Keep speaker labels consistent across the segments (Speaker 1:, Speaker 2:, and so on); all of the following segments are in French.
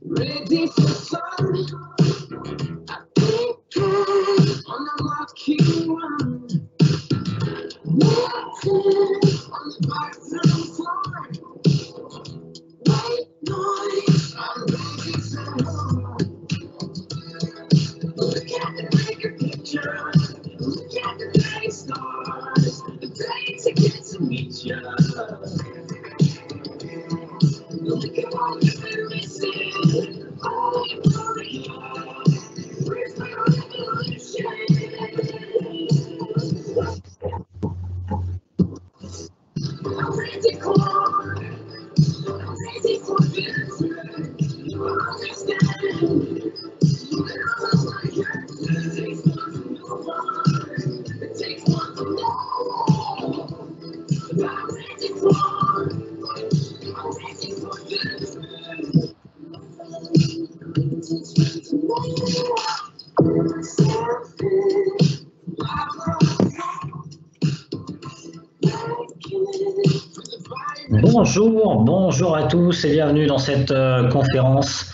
Speaker 1: Ready for fun. I think on the marquee run. Walking on the bathroom floor. White noise, I'm ready for more. Look at the bigger picture. Look at the bright stars. The day to get to meet you. Look at all you've been missing. All you wanna hear. Where's my revolution? I'm ready for this. You understand. You it takes one to know one. It takes one to know. I'm ready for this.
Speaker 2: Bonjour à tous et bienvenue dans cette conférence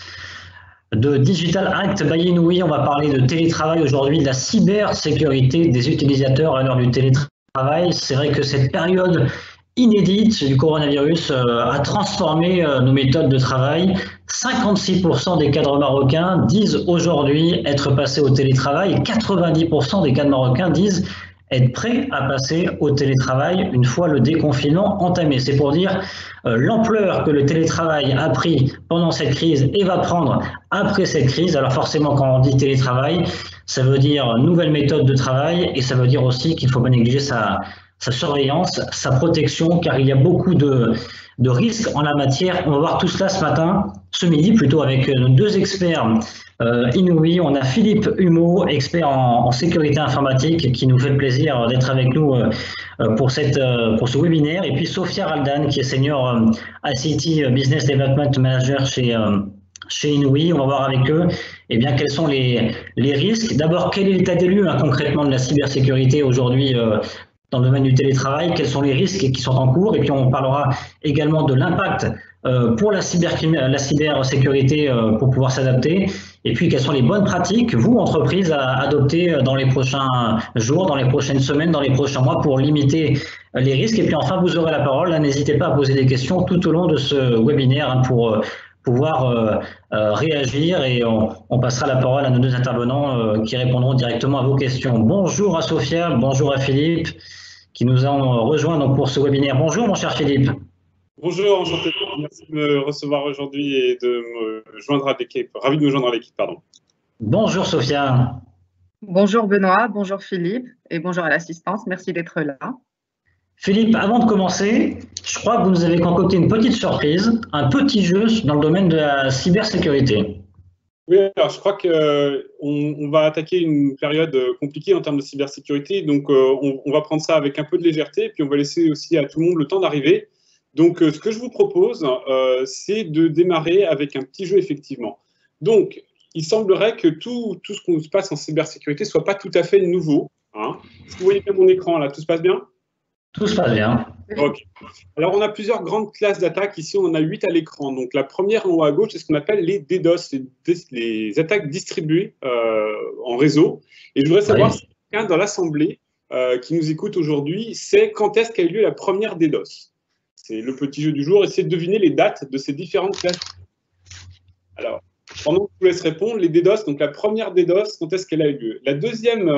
Speaker 2: de Digital Act by Inouï. On va parler de télétravail aujourd'hui, de la cybersécurité des utilisateurs à l'heure du télétravail. C'est vrai que cette période inédite du coronavirus a transformé nos méthodes de travail. 56% des cadres marocains disent aujourd'hui être passés au télétravail et 90% des cadres marocains disent être prêts à passer au télétravail une fois le déconfinement entamé. C'est pour dire l'ampleur que le télétravail a pris pendant cette crise et va prendre après cette crise. Alors forcément, quand on dit télétravail, ça veut dire nouvelle méthode de travail et ça veut dire aussi qu'il ne faut pas négliger sa surveillance, sa protection, car il y a beaucoup de risques en la matière. On va voir tout cela ce midi plutôt, avec nos deux experts inouïs. On a Philippe Humeau, expert en sécurité informatique, qui nous fait le plaisir d'être avec nous pour ce webinaire. Et puis Sophia Raldan, qui est senior ICT Business Development Manager chez Inouï. On va voir avec eux quels sont les risques. D'abord, quel est l'état des lieux concrètement de la cybersécurité aujourd'hui dans le domaine du télétravail, quels sont les risques qui sont en cours, et puis on parlera également de l'impact pour la cybersécurité pour pouvoir s'adapter, et puis quelles sont les bonnes pratiques, vous, entreprises, à adopter dans les prochains jours, dans les prochaines semaines, dans les prochains mois pour limiter les risques. Et puis enfin, vous aurez la parole. N'hésitez pas à poser des questions tout au long de ce webinaire pour pouvoir réagir, et on passera la parole à nos deux intervenants qui répondront directement à vos questions. Bonjour à Sophia, bonjour à Philippe, qui nous ont rejoints donc pour ce webinaire. Bonjour mon cher Philippe.
Speaker 3: Bonjour, enchanté, merci de me recevoir aujourd'hui et de me joindre à l'équipe. Ravi de me joindre à l'équipe, pardon.
Speaker 2: Bonjour Sophia.
Speaker 4: Bonjour Benoît, bonjour Philippe et bonjour à l'assistance, merci d'être là.
Speaker 2: Philippe, avant de commencer, je crois que vous nous avez concocté une petite surprise, un petit jeu dans le domaine de la cybersécurité.
Speaker 3: Oui, alors je crois qu'on va attaquer une période compliquée en termes de cybersécurité, donc on va prendre ça avec un peu de légèreté, puis on va laisser aussi à tout le monde le temps d'arriver. Donc ce que je vous propose, c'est de démarrer avec un petit jeu effectivement. Donc il semblerait que tout ce qu'on se passe en cybersécurité ne soit pas tout à fait nouveau. Hein. Est-ce que vous voyez bien mon écran là, tout se passe bien ?
Speaker 2: Tout se passe bien.
Speaker 3: Ok. Alors, on a plusieurs grandes classes d'attaques. Ici, on en a 8 à l'écran. Donc, la première en haut à gauche, c'est ce qu'on appelle les DDoS, les attaques distribuées en réseau. Et je voudrais savoir si quelqu'un dans l'Assemblée qui nous écoute aujourd'hui sait quand est-ce qu'a eu lieu la première DDoS. C'est le petit jeu du jour. Essayez de deviner les dates de ces différentes classes. Alors, pendant que je vous laisse répondre, les DDoS, donc la première DDoS, quand est-ce qu'elle a eu lieu? La deuxième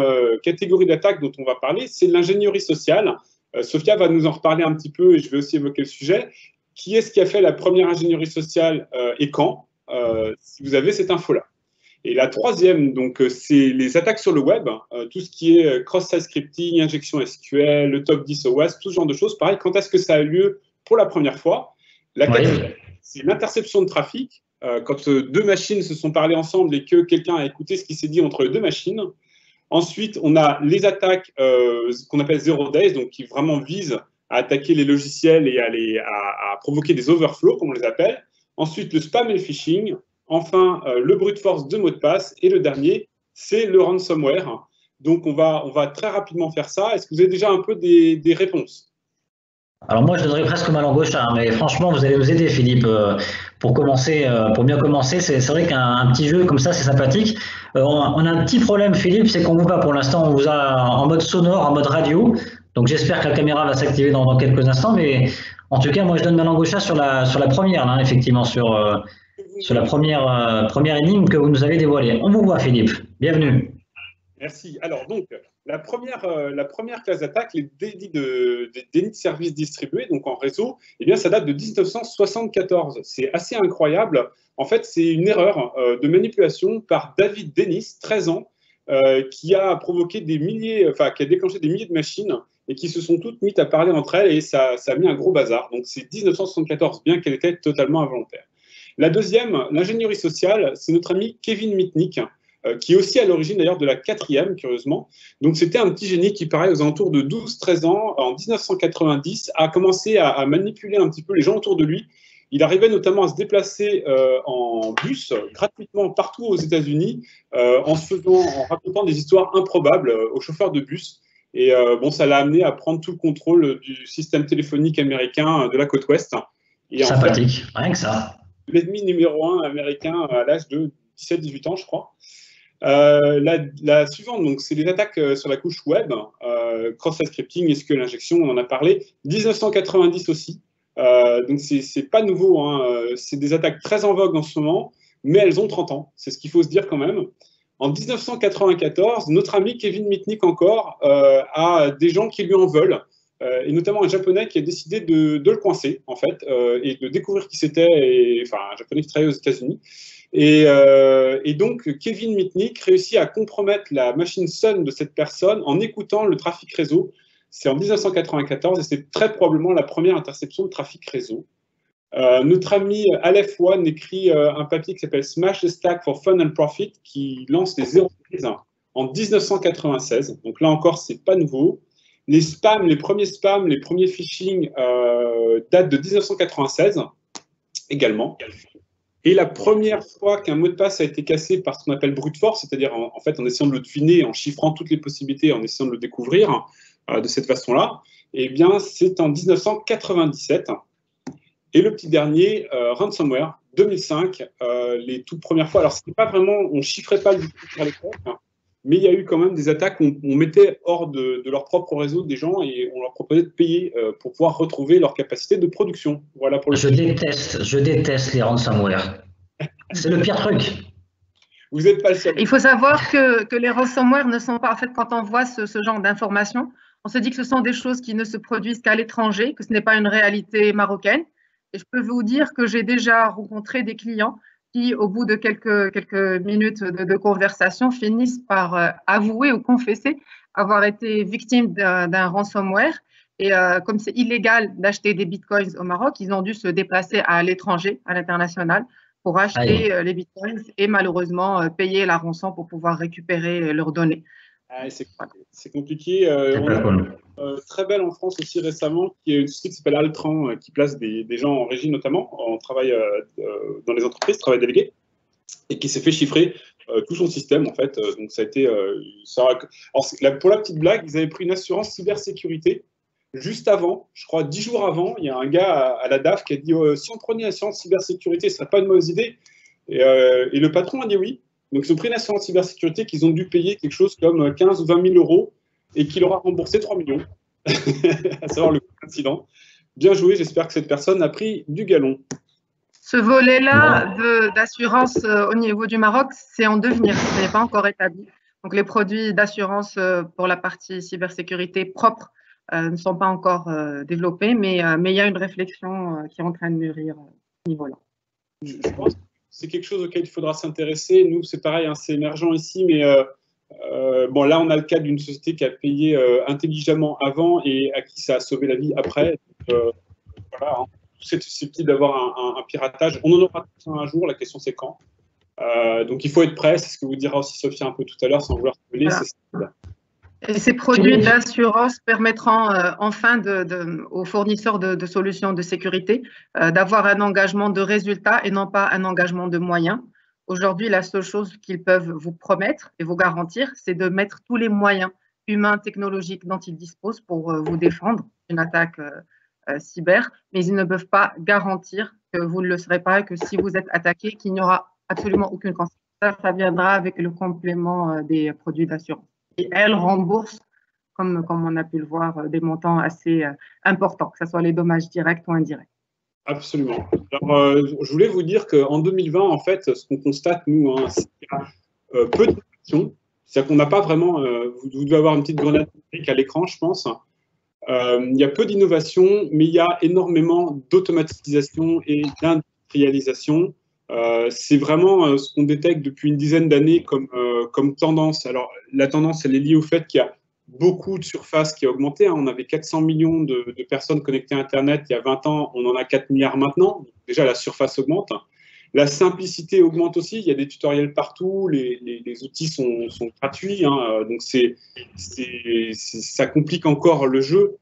Speaker 3: catégorie d'attaque dont on va parler, c'est l'ingénierie sociale. Sophia va nous en reparler un petit peu et je vais aussi évoquer le sujet. Qui est-ce qui a fait la première ingénierie sociale et quand, si vous avez cette info-là? Et la troisième, donc, c'est les attaques sur le web, tout ce qui est cross-site scripting, injection SQL, le top 10 OWASP, tout ce genre de choses. Pareil, quand est-ce que ça a eu lieu pour la première fois? La quatrième, c'est l'interception de trafic, quand deux machines se sont parlées ensemble et que quelqu'un a écouté ce qui s'est dit entre les deux machines. Ensuite, on a les attaques qu'on appelle zero days, donc qui vraiment visent à attaquer les logiciels et à provoquer des overflows, comme on les appelle. Ensuite, le spam et le phishing. Enfin, le brute force de mots de passe. Et le dernier, c'est le ransomware. Donc, on va très rapidement faire ça. Est-ce que vous avez déjà un peu des réponses?
Speaker 2: Alors moi, je donnerais presque ma langue au chat, hein, mais franchement, vous allez nous aider, Philippe, pour commencer, pour bien commencer. C'est vrai qu'un petit jeu comme ça, c'est sympathique. On a un petit problème, Philippe, c'est qu'on vous voit pour l'instant, on vous a en mode sonore, en mode radio. Donc j'espère que la caméra va s'activer dans quelques instants, mais en tout cas, moi, je donne ma langue au chat sur la première, hein, effectivement, sur la première énigme que vous nous avez dévoilée. On vous voit, Philippe. Bienvenue.
Speaker 3: Merci. Alors, donc, la première classe d'attaque, les dénis de services distribués, donc en réseau, eh bien, ça date de 1974. C'est assez incroyable. En fait, c'est une erreur de manipulation par David Dennis, 13 ans, qui a provoqué qui a déclenché des milliers de machines et qui se sont toutes mises à parler entre elles et ça a mis un gros bazar. Donc, c'est 1974, bien qu'elle était totalement involontaire. La deuxième, l'ingénierie sociale, c'est notre ami Kevin Mitnick, qui est aussi à l'origine d'ailleurs de la quatrième, curieusement. Donc c'était un petit génie qui, pareil, aux alentours de 12-13 ans, en 1990, a commencé à manipuler un petit peu les gens autour de lui. Il arrivait notamment à se déplacer en bus gratuitement partout aux États-Unis en racontant des histoires improbables aux chauffeurs de bus. Et bon, ça l'a amené à prendre tout le contrôle du système téléphonique américain de la côte ouest. Et
Speaker 2: sympathique, rien que ça.
Speaker 3: L'ennemi numéro 1 américain à l'âge de 17-18 ans, je crois. La suivante, donc, c'est les attaques sur la couche web, cross-site scripting, SQL injection, on en a parlé. 1990 aussi. Donc, c'est pas nouveau. Hein. C'est des attaques très en vogue en ce moment, mais elles ont 30 ans. C'est ce qu'il faut se dire quand même. En 1994, notre ami Kevin Mitnick encore a des gens qui lui en veulent. Et notamment un japonais qui a décidé de le coincer, en fait, et de découvrir qui c'était, enfin, un japonais qui travaillait aux États-Unis. Et donc, Kevin Mitnick réussit à compromettre la machine Sun de cette personne en écoutant le trafic réseau. C'est en 1994 et c'est très probablement la première interception de trafic réseau. Notre ami Aleph One écrit un papier qui s'appelle Smash the Stack for Fun and Profit qui lance les zéro prises en 1996. Donc là encore, c'est pas nouveau. Les premiers phishing datent de 1996 également. Et la première fois qu'un mot de passe a été cassé par ce qu'on appelle brute force, c'est-à-dire en fait en essayant de le deviner, en chiffrant toutes les possibilités, en essayant de le découvrir de cette façon-là, eh bien c'est en 1997. Et le petit dernier, ransomware, 2005, les toutes premières fois. Alors c'était pas vraiment, on chiffrait pas le à l'époque, mais il y a eu quand même des attaques où on mettait hors de leur propre réseau des gens et on leur proposait de payer pour pouvoir retrouver leur capacité de production. Voilà pour le
Speaker 2: je déteste les ransomware. C'est le pire truc.
Speaker 3: Vous n'êtes pas le seul.
Speaker 4: Il faut savoir que les ransomware ne sont pas, en fait, quand on voit ce genre d'informations, on se dit que ce sont des choses qui ne se produisent qu'à l'étranger, que ce n'est pas une réalité marocaine. Et je peux vous dire que j'ai déjà rencontré des clients qui, au bout de quelques minutes de conversation, finissent par avouer ou confesser avoir été victimes d'un ransomware. Et comme c'est illégal d'acheter des bitcoins au Maroc, ils ont dû se déplacer à l'étranger, à l'international, pour acheter les bitcoins et malheureusement payer la rançon pour pouvoir récupérer leurs données.
Speaker 3: C'est compliqué. On a très belle en France aussi récemment, qui est une société qui s'appelle Altran, qui place des gens en régie notamment, en travail dans les entreprises, travail délégué, et qui s'est fait chiffrer tout son système en fait. Donc ça a été. Alors, pour la petite blague, ils avaient pris une assurance cybersécurité. Juste avant, je crois 10 jours avant, il y a un gars à la DAF qui a dit si on prenait une assurance cybersécurité, ce serait pas une mauvaise idée. Et le patron a dit oui. Donc, ils ont pris une assurance cybersécurité qu'ils ont dû payer quelque chose comme 15 ou 20 000 euros et qui leur a remboursé 3 millions, à savoir le incident. Bien joué, j'espère que cette personne a pris du galon.
Speaker 4: Ce volet-là d'assurance au niveau du Maroc, c'est en devenir, ce n'est pas encore établi. Donc, les produits d'assurance pour la partie cybersécurité propre ne sont pas encore développés, mais il y a une réflexion qui est en train de mûrir à ce niveau-là.
Speaker 3: Je pense que c'est quelque chose auquel il faudra s'intéresser. Nous, c'est pareil, hein, c'est émergent ici, mais bon, là, on a le cas d'une société qui a payé intelligemment avant et à qui ça a sauvé la vie après. Voilà, hein. C'est susceptible d'avoir un piratage. On en aura un jour, la question c'est quand. Donc il faut être prêt, c'est ce que vous dira aussi Sophia un peu tout à l'heure, sans vouloir spoiler.
Speaker 4: Voilà. Et ces produits d'assurance permettront enfin aux fournisseurs de solutions de sécurité d'avoir un engagement de résultat et non pas un engagement de moyens. Aujourd'hui, la seule chose qu'ils peuvent vous promettre et vous garantir, c'est de mettre tous les moyens humains, technologiques dont ils disposent pour vous défendre d'une attaque cyber, mais ils ne peuvent pas garantir que vous ne le serez pas et que si vous êtes attaqué, qu'il n'y aura absolument aucune conséquence. Ça viendra avec le complément des produits d'assurance. Et elles remboursent, comme on a pu le voir, des montants assez importants, que ce soit les dommages directs ou indirects.
Speaker 3: Absolument. Alors, je voulais vous dire qu'en 2020, en fait, ce qu'on constate, nous, hein, c'est qu'il y a peu d'innovation. C'est-à-dire qu'on n'a pas vraiment… vous devez avoir une petite grenade numérique à l'écran, je pense. Il y a peu d'innovation, mais il y a énormément d'automatisation et d'industrialisation. C'est vraiment ce qu'on détecte depuis une dizaine d'années comme tendance. Alors, la tendance, elle est liée au fait qu'il y a beaucoup de surface qui a augmenté. Hein. On avait 400 millions de personnes connectées à Internet il y a 20 ans, on en a 4 milliards maintenant. Donc, déjà, la surface augmente. La simplicité augmente aussi. Il y a des tutoriels partout, les outils sont gratuits. Hein. Donc, ça complique encore le jeu.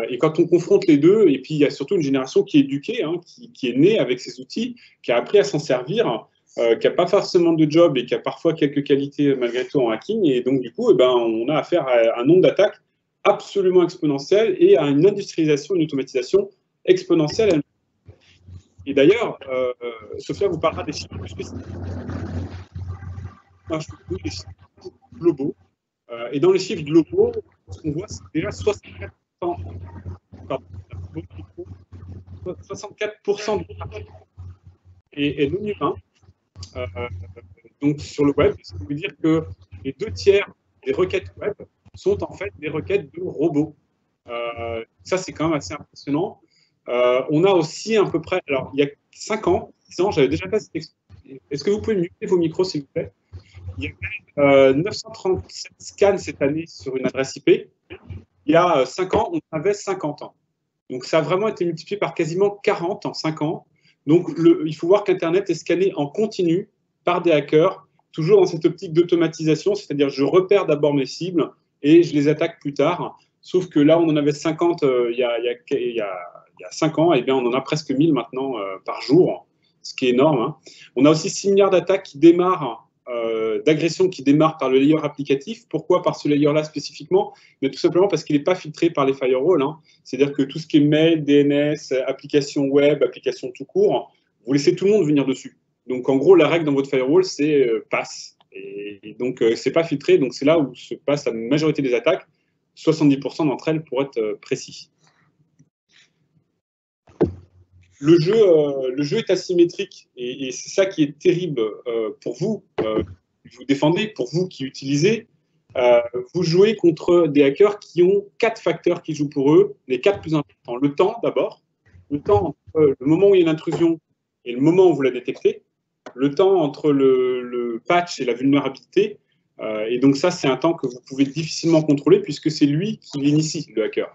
Speaker 3: Et quand on confronte les deux, et puis il y a surtout une génération qui est éduquée, hein, qui est née avec ces outils, qui a appris à s'en servir, qui n'a pas forcément de job et qui a parfois quelques qualités malgré tout en hacking. Et donc, du coup, on a affaire à un nombre d'attaques absolument exponentiel et à une industrialisation, une automatisation exponentielle. Et d'ailleurs, Sophia vous parlera des chiffres plus spécifiques. Je vous donne les chiffres globaux. Et dans les chiffres globaux, ce qu'on voit, c'est déjà 64% de trafic est non humain. Donc sur le web, ça veut dire que les 2/3 des requêtes web sont en fait des requêtes de robots. Ça, c'est quand même assez impressionnant. On a aussi à peu près, alors il y a 5 ans, 6 ans, j'avais déjà fait cette expérience. Est-ce que vous pouvez muter vos micros, s'il vous plaît? Il y avait 937 scans cette année sur une adresse IP. Il y a 5 ans, on avait 50 ans. Donc ça a vraiment été multiplié par quasiment 40 en 5 ans. Donc il faut voir qu'Internet est scanné en continu par des hackers, toujours dans cette optique d'automatisation, c'est-à-dire je repère d'abord mes cibles et je les attaque plus tard. Sauf que là, on en avait 50 il y a 5 ans, et bien on en a presque 1000 maintenant par jour, ce qui est énorme. Hein. On a aussi 6 milliards d'attaques qui démarrent, d'agressions qui démarrent par le layer applicatif. Pourquoi par ce layer-là spécifiquement? Mais tout simplement parce qu'il n'est pas filtré par les firewalls. Hein. C'est-à-dire que tout ce qui est mail, DNS, application web, application tout court, vous laissez tout le monde venir dessus. Donc en gros, la règle dans votre firewall, c'est passe. Et donc c'est pas filtré, donc c'est là où se passe la majorité des attaques. 70% d'entre elles pour être précis. Le jeu est asymétrique et c'est ça qui est terrible pour vous, qui vous défendez, pour vous qui utilisez. Vous jouez contre des hackers qui ont 4 facteurs qui jouent pour eux, les 4 plus importants. Le temps d'abord, le temps entre le moment où il y a une intrusion et le moment où vous la détectez, le temps entre le patch et la vulnérabilité. Et donc ça, c'est un temps que vous pouvez difficilement contrôler puisque c'est lui qui l'initie, le hacker.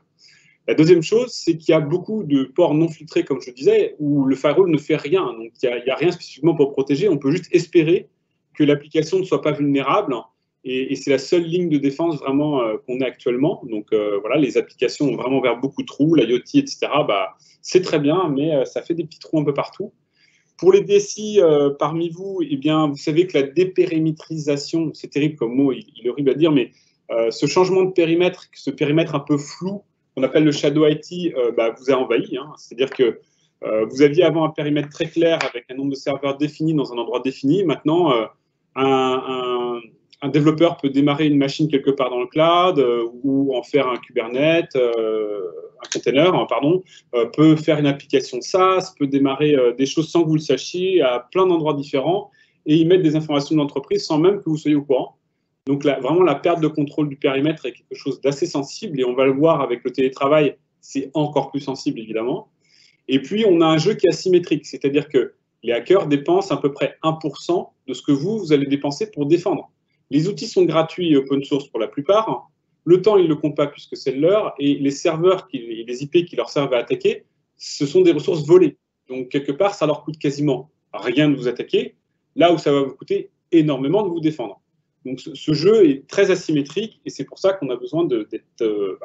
Speaker 3: La deuxième chose, c'est qu'il y a beaucoup de ports non filtrés, comme je disais, où le firewall ne fait rien. Donc il n'y a rien spécifiquement pour protéger. On peut juste espérer que l'application ne soit pas vulnérable. Et c'est la seule ligne de défense vraiment qu'on ait actuellement. Donc voilà, les applications ont vraiment ouvert beaucoup de trous, l'IoT, etc. C'est très bien, mais ça fait des petits trous un peu partout. Pour les DSI parmi vous, eh bien, vous savez que la dépérimétrisation, c'est terrible comme mot, il est horrible à dire, mais ce changement de périmètre, ce périmètre un peu flou, qu'on appelle le shadow IT, vous a envahi. Hein. C'est-à-dire que vous aviez avant un périmètre très clair avec un nombre de serveurs défini dans un endroit défini. Maintenant, un développeur peut démarrer une machine quelque part dans le cloud ou en faire un Kubernetes, un container, peut faire une application SaaS, peut démarrer des choses sans que vous le sachiez à plein d'endroits différents et y mettre des informations de l'entreprise sans même que vous soyez au courant. Donc là, vraiment, la perte de contrôle du périmètre est quelque chose d'assez sensible et on va le voir avec le télétravail, c'est encore plus sensible évidemment. Et puis, on a un jeu qui est asymétrique, c'est-à-dire que les hackers dépensent à peu près 1% de ce que vous allez dépenser pour défendre. Les outils sont gratuits et open source pour la plupart. Le temps, ils ne le comptent pas puisque c'est leur. Et les serveurs, les IP qui leur servent à attaquer, ce sont des ressources volées. Donc, quelque part, ça leur coûte quasiment rien de vous attaquer, là où ça va vous coûter énormément de vous défendre. Donc, ce jeu est très asymétrique et c'est pour ça qu'on a besoin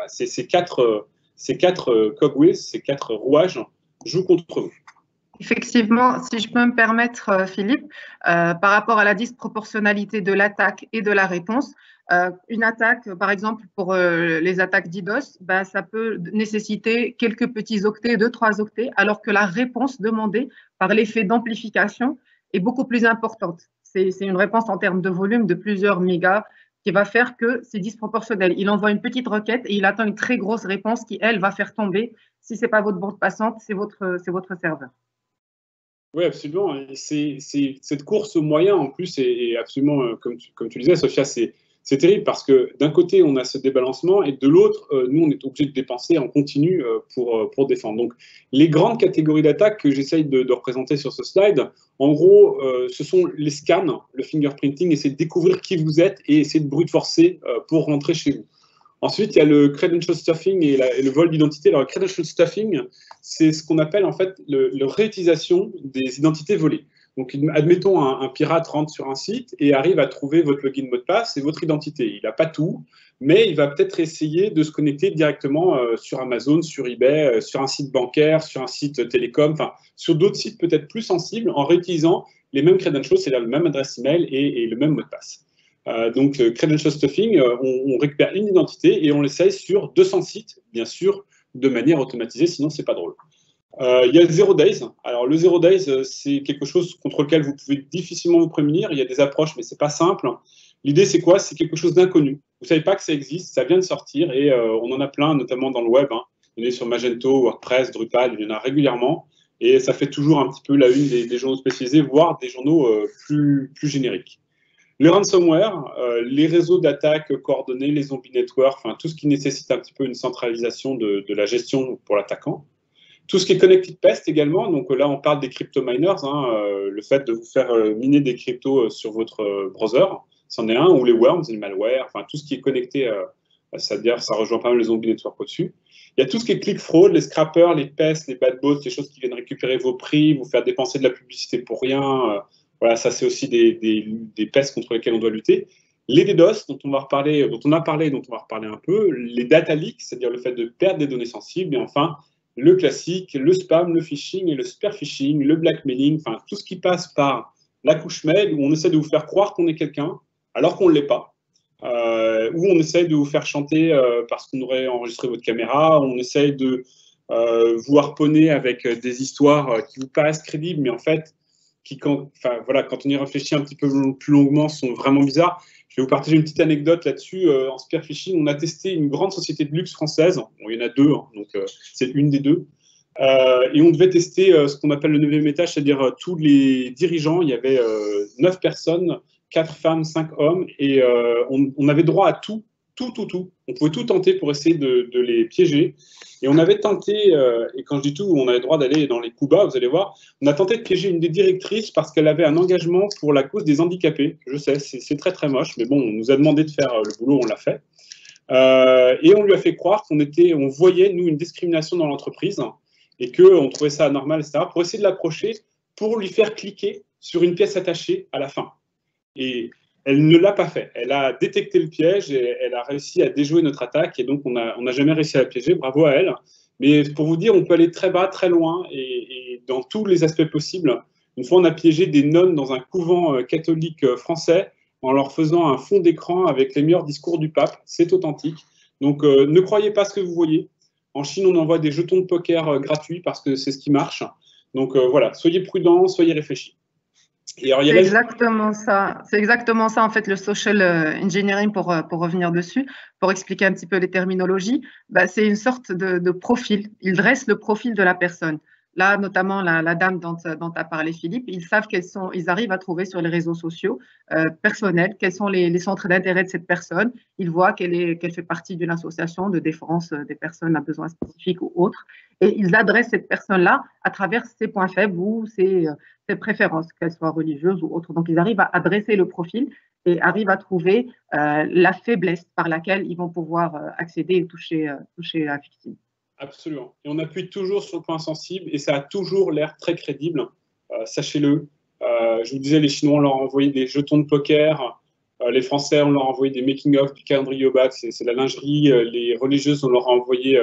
Speaker 3: ces quatre cogwheels, ces 4 rouages jouent contre vous.
Speaker 4: Effectivement, si je peux me permettre, Philippe, par rapport à la disproportionnalité de l'attaque et de la réponse, une attaque, par exemple, pour les attaques DDoS, ben, ça peut nécessiter quelques petits octets, 2-3 octets, alors que la réponse demandée par l'effet d'amplification est beaucoup plus importante. C'est une réponse en termes de volume de plusieurs mégas qui va faire que c'est disproportionnel. Il envoie une petite requête et il attend une très grosse réponse qui, elle, va faire tomber, si ce n'est pas votre bande passante, c'est votre serveur.
Speaker 3: Oui, absolument. Cette course aux moyens, en plus, est absolument, comme tu disais, Sophia, c'est terrible parce que d'un côté, on a ce débalancement et de l'autre, nous, on est obligé de dépenser en continu pour défendre. Donc, les grandes catégories d'attaques que j'essaye de représenter sur ce slide, en gros, ce sont les scans, le fingerprinting, essayer de découvrir qui vous êtes et essayer de brute forcer pour rentrer chez vous. Ensuite, il y a le credential stuffing et le vol d'identité. Alors, le credential stuffing, c'est ce qu'on appelle en fait la réutilisation des identités volées. Donc, admettons, un pirate rentre sur un site et arrive à trouver votre login mot de passe et votre identité. Il n'a pas tout, mais il va peut-être essayer de se connecter directement sur Amazon, sur eBay, sur un site bancaire, sur un site télécom, enfin, sur d'autres sites peut-être plus sensibles en réutilisant les mêmes credentials, c'est-à-dire le même adresse email et le même mot de passe. Donc, credential stuffing, on récupère une identité et on l'essaye sur 200 sites, bien sûr, de manière automatisée, sinon c'est pas drôle. Il y a le 0 days. Alors, le 0 days, c'est quelque chose contre lequel vous pouvez difficilement vous prémunir. Il y a des approches, mais c'est pas simple. L'idée, c'est quoi? C'est quelque chose d'inconnu. Vous savez pas que ça existe, ça vient de sortir et on en a plein, notamment dans le web. Hein. On est sur Magento, WordPress, Drupal, il y en a régulièrement et ça fait toujours un petit peu la une des journaux spécialisés, voire des journaux plus génériques. Le ransomware, les réseaux d'attaque coordonnés, les zombie networks, enfin tout ce qui nécessite un petit peu une centralisation de la gestion pour l'attaquant. Tout ce qui est connected pest également, donc là on parle des crypto miners, hein, le fait de vous faire miner des cryptos sur votre browser, c'en est un, ou les worms, les malwares, enfin tout ce qui est connecté, c'est-à-dire ça rejoint pas mal les zombie networks au-dessus. Il y a tout ce qui est click fraud, les scrappers, les pests, les bad bots, les choses qui viennent récupérer vos prix, vous faire dépenser de la publicité pour rien. Voilà, ça c'est aussi des pestes contre lesquelles on doit lutter. Les DDoS, dont on a parlé un peu, les data leaks, c'est-à-dire le fait de perdre des données sensibles, et enfin le classique, le spam, le phishing et le spear phishing, le blackmailing, enfin tout ce qui passe par la couche mail où on essaie de vous faire croire qu'on est quelqu'un alors qu'on ne l'est pas, où on essaie de vous faire chanter parce qu'on aurait enregistré votre caméra, on essaie de vous harponner avec des histoires qui vous paraissent crédibles, mais en fait, quand on y réfléchit un petit peu plus longuement, sont vraiment bizarres. Je vais vous partager une petite anecdote là-dessus. En spear phishing, on a testé une grande société de luxe française. Bon, il y en a deux, hein, donc c'est une des deux. Et on devait tester ce qu'on appelle le 9e étage, c'est-à-dire tous les dirigeants. Il y avait 9 personnes, 4 femmes, 5 hommes, et on avait droit à tout. On pouvait tout tenter pour essayer de les piéger. Et on avait tenté, et quand je dis tout, on avait le droit d'aller dans les coups bas, vous allez voir, on a tenté de piéger une des directrices parce qu'elle avait un engagement pour la cause des handicapés. Je sais, c'est très très moche, mais bon, on nous a demandé de faire le boulot, on l'a fait. Et on lui a fait croire on voyait, nous, une discrimination dans l'entreprise et qu'on trouvait ça anormal, etc., pour essayer de l'approcher, pour lui faire cliquer sur une pièce attachée à la fin. Et elle ne l'a pas fait. Elle a détecté le piège et elle a réussi à déjouer notre attaque. Et donc, on n'a jamais réussi à la piéger. Bravo à elle. Mais pour vous dire, on peut aller très bas, très loin et dans tous les aspects possibles. Une fois, on a piégé des nonnes dans un couvent catholique français en leur faisant un fond d'écran avec les meilleurs discours du pape. C'est authentique. Donc, ne croyez pas ce que vous voyez. En Chine, on envoie des jetons de poker gratuits parce que c'est ce qui marche. Donc, voilà, soyez prudents, soyez réfléchis.
Speaker 4: C'est exactement ça, en fait, le social engineering, pour revenir dessus, pour expliquer un petit peu les terminologies. Bah, c'est une sorte de profil. Il dresse le profil de la personne. Là, notamment la dame dont tu as parlé, Philippe, ils savent ils arrivent à trouver sur les réseaux sociaux personnels quels sont les centres d'intérêt de cette personne. Ils voient qu'elle fait partie d'une association de défense des personnes à besoins spécifiques ou autres. Et ils adressent cette personne-là à travers ses points faibles ou ses préférences, qu'elles soient religieuses ou autres. Donc, ils arrivent à adresser le profil et arrivent à trouver la faiblesse par laquelle ils vont pouvoir accéder et toucher la victime.
Speaker 3: Absolument. Et on appuie toujours sur le point sensible et ça a toujours l'air très crédible. Sachez-le. Je vous disais, les Chinois, on leur a envoyé des jetons de poker. Les Français, on leur a envoyé des making-of du calendrier au bac, c'est la lingerie. Les religieuses, on leur a envoyé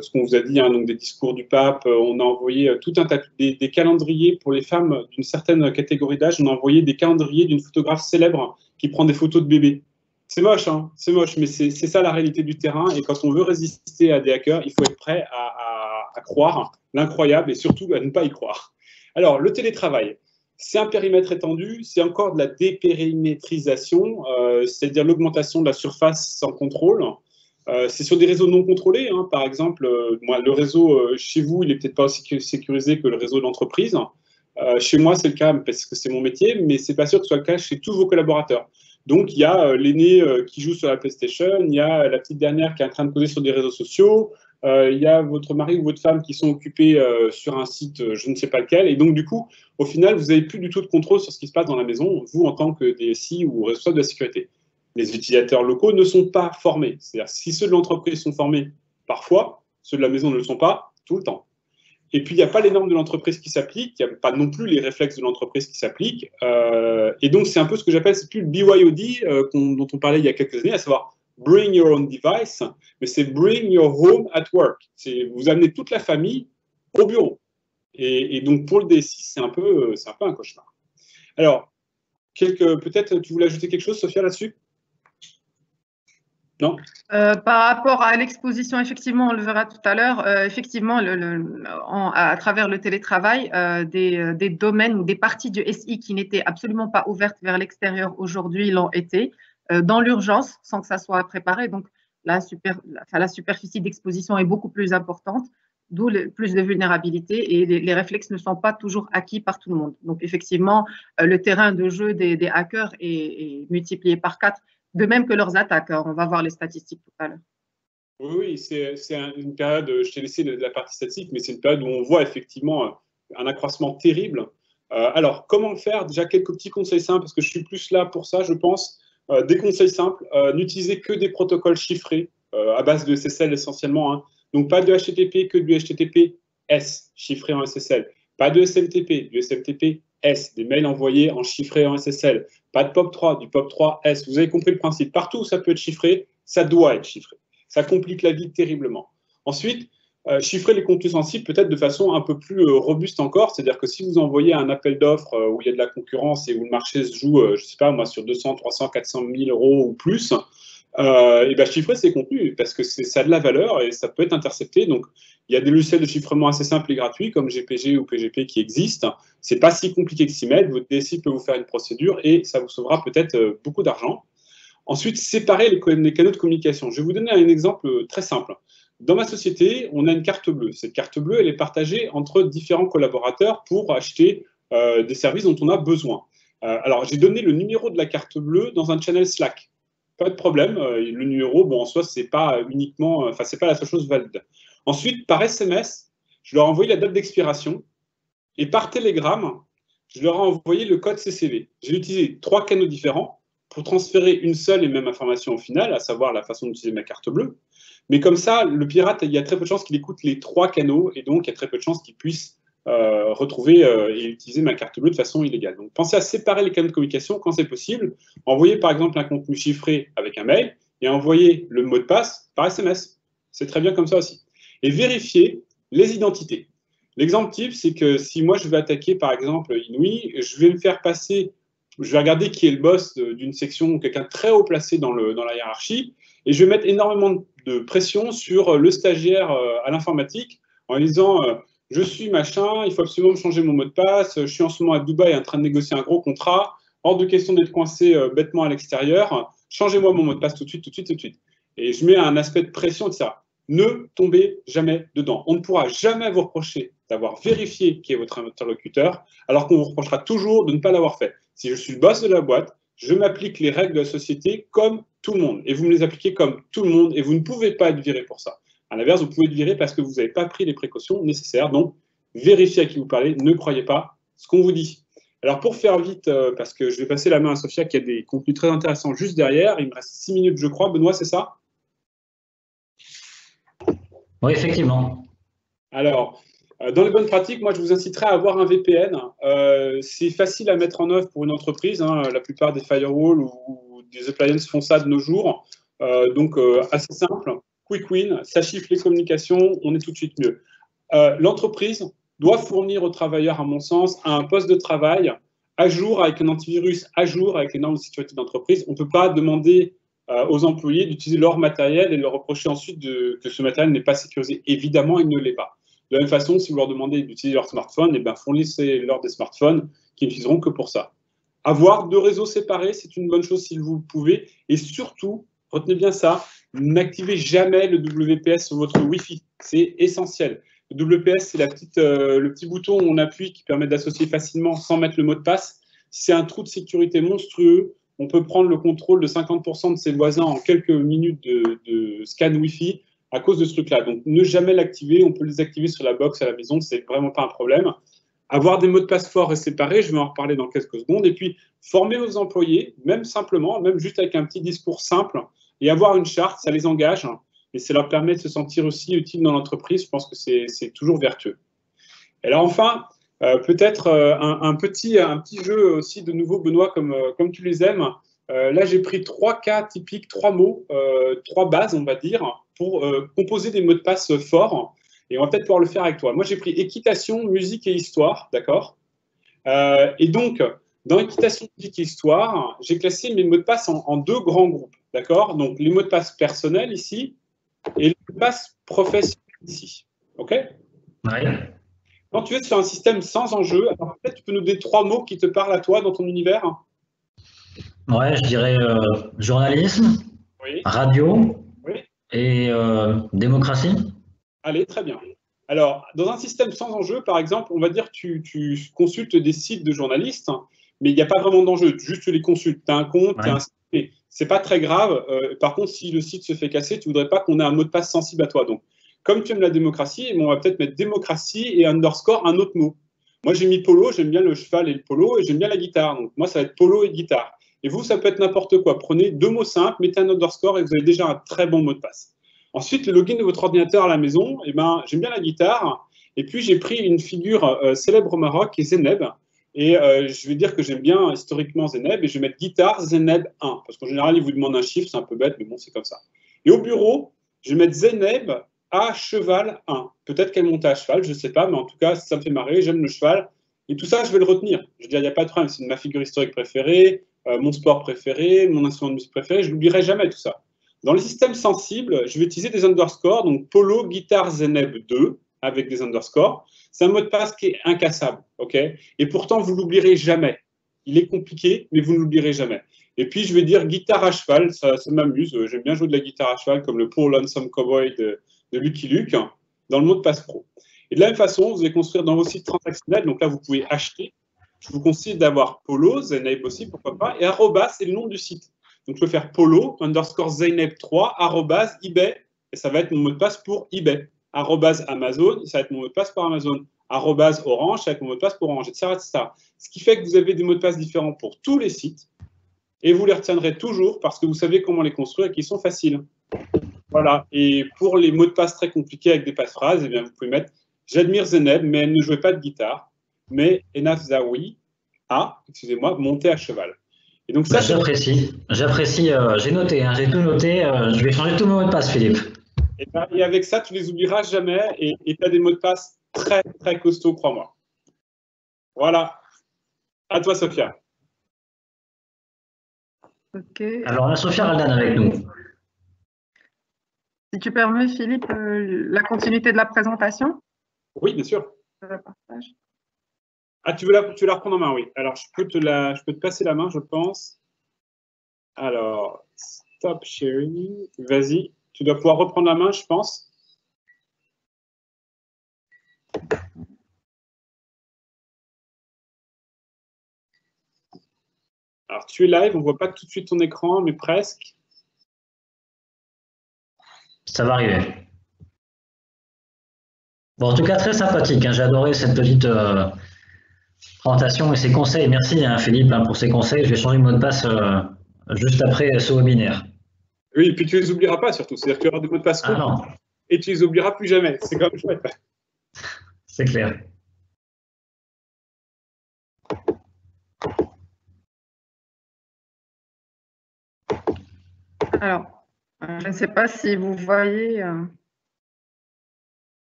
Speaker 3: ce qu'on vous a dit, hein, donc des discours du pape. On a envoyé tout un tas des calendriers pour les femmes d'une certaine catégorie d'âge. On a envoyé des calendriers d'une photographe célèbre qui prend des photos de bébés. C'est moche, hein, c'est moche, mais c'est ça la réalité du terrain. Et quand on veut résister à des hackers, il faut être prêt à croire l'incroyable et surtout à ne pas y croire. Alors, le télétravail, c'est un périmètre étendu, c'est encore de la dépérimétrisation, c'est-à-dire l'augmentation de la surface sans contrôle. C'est sur des réseaux non contrôlés, hein. Par exemple, moi, le réseau chez vous, il n'est peut-être pas aussi sécurisé que le réseau d'entreprise. Chez moi, c'est le cas parce que c'est mon métier, mais c'est pas sûr que ce soit le cas chez tous vos collaborateurs. Donc, il y a l'aîné qui joue sur la PlayStation, il y a la petite dernière qui est en train de causer sur des réseaux sociaux, il y a votre mari ou votre femme qui sont occupés sur un site, je ne sais pas lequel, et donc, du coup, au final, vous n'avez plus du tout de contrôle sur ce qui se passe dans la maison, vous, en tant que DSI ou responsable de la sécurité. Les utilisateurs locaux ne sont pas formés. C'est-à-dire, si ceux de l'entreprise sont formés, parfois, ceux de la maison ne le sont pas, tout le temps. Et puis, il n'y a pas les normes de l'entreprise qui s'appliquent, il n'y a pas non plus les réflexes de l'entreprise qui s'appliquent. Et donc, c'est un peu ce que j'appelle, c'est plus le BYOD dont on parlait il y a quelques années, à savoir bring your own device, mais c'est bring your home at work. C'est vous amenez toute la famille au bureau. Et donc, pour le DSI, c'est un peu un cauchemar. Alors, peut-être, tu voulais ajouter quelque chose, Sophia, là-dessus ? Non.
Speaker 4: Par rapport à l'exposition, effectivement, on le verra tout à l'heure, effectivement, à travers le télétravail, des domaines ou des parties du SI qui n'étaient absolument pas ouvertes vers l'extérieur aujourd'hui l'ont été, dans l'urgence, sans que ça soit préparé. Donc, la superficie d'exposition est beaucoup plus importante, d'où plus de vulnérabilité et les réflexes ne sont pas toujours acquis par tout le monde. Donc, effectivement, le terrain de jeu des hackers est multiplié par 4. De même que leurs attaques. On va voir les statistiques tout à l'heure.
Speaker 3: Oui, c'est une période, je t'ai laissé la partie statistique, mais c'est une période où on voit effectivement un accroissement terrible. Alors, comment faire? Déjà, quelques petits conseils simples, parce que je suis plus là pour ça, je pense. Des conseils simples, n'utilisez que des protocoles chiffrés, à base de SSL essentiellement. Hein. Donc, pas de HTTP, que du HTTPS, chiffré en SSL. Pas de SMTP, du SMTP-S, des mails envoyés en chiffré en SSL. Pas de POP3, du POP3S. Vous avez compris le principe. Partout où ça peut être chiffré, ça doit être chiffré. Ça complique la vie terriblement. Ensuite, chiffrer les contenus sensibles peut-être de façon un peu plus robuste encore. C'est-à-dire que si vous envoyez un appel d'offres où il y a de la concurrence et où le marché se joue, je ne sais pas moi, sur 200, 300, 400 000 euros ou plus, et ben chiffrer ces contenus parce que ça a de la valeur et ça peut être intercepté. Donc, il y a des logiciels de chiffrement assez simples et gratuits comme GPG ou PGP qui existent. C'est pas si compliqué que s'y mettre. Votre DSI peut vous faire une procédure et ça vous sauvera peut-être beaucoup d'argent. Ensuite, séparer les canaux de communication. Je vais vous donner un exemple très simple. Dans ma société, on a une carte bleue. Cette carte bleue, elle est partagée entre différents collaborateurs pour acheter des services dont on a besoin. Alors, j'ai donné le numéro de la carte bleue dans un channel Slack. Pas de problème. Le numéro, bon, en soi, c'est pas uniquement, enfin, c'est pas la seule chose valide. Ensuite, par SMS, je leur ai envoyé la date d'expiration et par Telegram, je leur ai envoyé le code CCV. J'ai utilisé 3 canaux différents pour transférer une seule et même information au final, à savoir la façon d'utiliser ma carte bleue. Mais comme ça, le pirate, il y a très peu de chances qu'il écoute les 3 canaux et donc il y a très peu de chances qu'il puisse retrouver et utiliser ma carte bleue de façon illégale. Donc, pensez à séparer les canaux de communication quand c'est possible. Envoyez par exemple un contenu chiffré avec un mail et envoyez le mot de passe par SMS. C'est très bien comme ça aussi. Et vérifiez les identités. L'exemple type, c'est que si moi je vais attaquer par exemple Inouï, je vais me faire passer, je vais regarder qui est le boss d'une section ou quelqu'un très haut placé dans la hiérarchie et je vais mettre énormément de pression sur le stagiaire à l'informatique en disant je suis machin, il faut absolument me changer mon mot de passe, je suis en ce moment à Dubaï en train de négocier un gros contrat, hors de question d'être coincé bêtement à l'extérieur, changez-moi mon mot de passe tout de suite, tout de suite, tout de suite. Et je mets un aspect de pression, etc. Ne tombez jamais dedans. On ne pourra jamais vous reprocher d'avoir vérifié qui est votre interlocuteur, alors qu'on vous reprochera toujours de ne pas l'avoir fait. Si je suis le boss de la boîte, je m'applique les règles de la société comme tout le monde, et vous me les appliquez comme tout le monde, et vous ne pouvez pas être viré pour ça. À l'inverse, vous pouvez être viré parce que vous n'avez pas pris les précautions nécessaires, donc vérifiez à qui vous parlez, ne croyez pas ce qu'on vous dit. Alors pour faire vite, parce que je vais passer la main à Sophia qui a des contenus très intéressants juste derrière, il me reste 6 minutes je crois, Benoît, c'est ça ?
Speaker 2: Oui, effectivement.
Speaker 3: Alors, dans les bonnes pratiques, moi, je vous inciterai à avoir un VPN. C'est facile à mettre en œuvre pour une entreprise. Hein. La plupart des firewalls ou des appliances font ça de nos jours. Donc, assez simple. quick win, ça chiffre les communications, on est tout de suite mieux. L'entreprise doit fournir aux travailleurs, à mon sens, un poste de travail à jour, avec un antivirus à jour, avec les normes de sécurité d'entreprise. On ne peut pas demander aux employés d'utiliser leur matériel et leur reprocher ensuite que ce matériel n'est pas sécurisé. Évidemment, il ne l'est pas. De la même façon, si vous leur demandez d'utiliser leur smartphone, fournissez-leur des smartphones qui n'utiliseront que pour ça. Avoir 2 réseaux séparés, c'est une bonne chose si vous le pouvez. Et surtout, retenez bien ça, n'activez jamais le WPS sur votre Wi-Fi. C'est essentiel. Le WPS, c'est le petit bouton où on appuie qui permet d'associer facilement sans mettre le mot de passe. C'est un trou de sécurité monstrueux. On peut prendre le contrôle de 50% de ses voisins en quelques minutes de scan Wi-Fi à cause de ce truc-là. Donc, ne jamais l'activer. On peut les activer sur la box à la maison. C'est vraiment pas un problème. Avoir des mots de passe forts et séparés, je vais en reparler dans quelques secondes. Et puis, former vos employés, même simplement, même juste avec un petit discours simple, et avoir une charte, ça les engage. Et ça leur permet de se sentir aussi utiles dans l'entreprise. Je pense que c'est toujours vertueux. Et là, enfin, peut-être un petit jeu aussi de nouveau, Benoît, comme tu les aimes. Là, j'ai pris 3 cas typiques, 3 mots, 3 bases, on va dire, pour composer des mots de passe forts. Et on va peut-être pouvoir le faire avec toi. Moi, j'ai pris équitation, musique et histoire, d'accord? Et donc, dans équitation, musique et histoire, j'ai classé mes mots de passe en 2 grands groupes, d'accord? Donc, les mots de passe personnels ici et les mots de passe professionnels ici, ok?
Speaker 2: Oui.
Speaker 3: Quand tu es sur un système sans enjeu, alors peut-être tu peux nous donner 3 mots qui te parlent à toi dans ton univers?
Speaker 2: Ouais, je dirais journalisme,
Speaker 3: Oui.
Speaker 2: radio
Speaker 3: Oui.
Speaker 2: et démocratie.
Speaker 3: Allez, très bien. Alors, dans un système sans enjeu, par exemple, on va dire que tu consultes des sites de journalistes, mais il n'y a pas vraiment d'enjeu, juste tu les consultes. Tu as un compte, tu as un site, mais c'est pas très grave. Par contre, si le site se fait casser, tu voudrais pas qu'on ait un mot de passe sensible à toi. Donc, comme tu aimes la démocratie, on va peut-être mettre démocratie et underscore un autre mot. Moi, j'ai mis polo, j'aime bien le cheval et le polo, et j'aime bien la guitare. Donc, moi, ça va être polo et guitare. Et vous, ça peut être n'importe quoi. Prenez 2 mots simples, mettez un underscore et vous avez déjà un très bon mot de passe. Ensuite, le login de votre ordinateur à la maison, j'aime bien la guitare. Et puis, j'ai pris une figure célèbre au Maroc, qui est Zeneb. Et je vais dire que j'aime bien historiquement Zeneb. Et je vais mettre guitare Zeneb 1. Parce qu'en général, il vous demande un chiffre, c'est un peu bête, mais bon, c'est comme ça. Et au bureau, je vais mettre Zeneb à cheval 1. Peut-être qu'elle monte à cheval, je ne sais pas. Mais en tout cas, ça me fait marrer, j'aime le cheval. Et tout ça, je vais le retenir. Je veux dire, il n'y a pas de problème. C'est ma figure historique préférée, mon sport préféré, mon instrument de musique préféré. Je n'oublierai jamais tout ça. Dans les systèmes sensibles, je vais utiliser des underscores, donc polo, guitare, Zeneb 2, avec des underscores. C'est un mot de passe qui est incassable, ok? Et pourtant, vous ne l'oublierez jamais. Il est compliqué, mais vous ne l'oublierez jamais. Et puis, je vais dire guitare à cheval, ça m'amuse. J'aime bien jouer de la guitare à cheval, comme le Poor Lonesome Cowboy de Lucky Luke, dans le mot de passe pro. Et de la même façon, vous allez construire dans vos sites transactionnels, donc là, vous pouvez acheter. Je vous conseille d'avoir polo, Zeneb aussi, pourquoi pas, et arrobas, c'est le nom du site. Donc, je peux faire polo, underscore Zeynep3, arrobase eBay, et ça va être mon mot de passe pour eBay. Arrobase Amazon, ça va être mon mot de passe pour Amazon. Arrobase Orange, ça va être mon mot de passe pour Orange, etc., etc. Ce qui fait que vous avez des mots de passe différents pour tous les sites, et vous les retiendrez toujours parce que vous savez comment les construire et qu'ils sont faciles. Voilà. Et pour les mots de passe très compliqués avec des passe-phrases, eh bien, vous pouvez mettre j'admire Zeneb, mais elle ne jouait pas de guitare, mais Enaf Zawi a, excusez-moi, monté à cheval. Et donc ça,
Speaker 2: j'apprécie, j'ai noté, hein, j'ai tout noté, je vais changer tous mes mots de passe, Philippe.
Speaker 3: Et avec ça, tu les oublieras jamais et tu as des mots de passe très, très costauds, crois-moi. Voilà. À toi, Sophia.
Speaker 4: Ok.
Speaker 2: Alors, on a Sophia Roldan avec nous.
Speaker 4: Si tu permets, Philippe, la continuité de la présentation.
Speaker 3: Oui, bien sûr.
Speaker 4: Partage.
Speaker 3: Ah, tu veux la reprendre en main, oui. Alors, je peux te passer la main, je pense. Alors, stop sharing. Vas-y. Tu dois pouvoir reprendre la main, je pense. Alors, tu es live, on ne voit pas tout de suite ton écran, mais presque.
Speaker 2: Ça va arriver. Bon, en tout cas, très sympathique, hein. J'ai adoré cette petite présentation et ses conseils. Merci, hein, Philippe, hein, pour ces conseils. Je vais changer le mot de passe juste après ce webinaire.
Speaker 3: Oui, et puis tu ne les oublieras pas surtout. C'est-à-dire qu'il y aura des mots de passe et tu ne les oublieras plus jamais. C'est quand même chouette.
Speaker 2: C'est clair.
Speaker 4: Alors, Je ne sais pas si vous voyez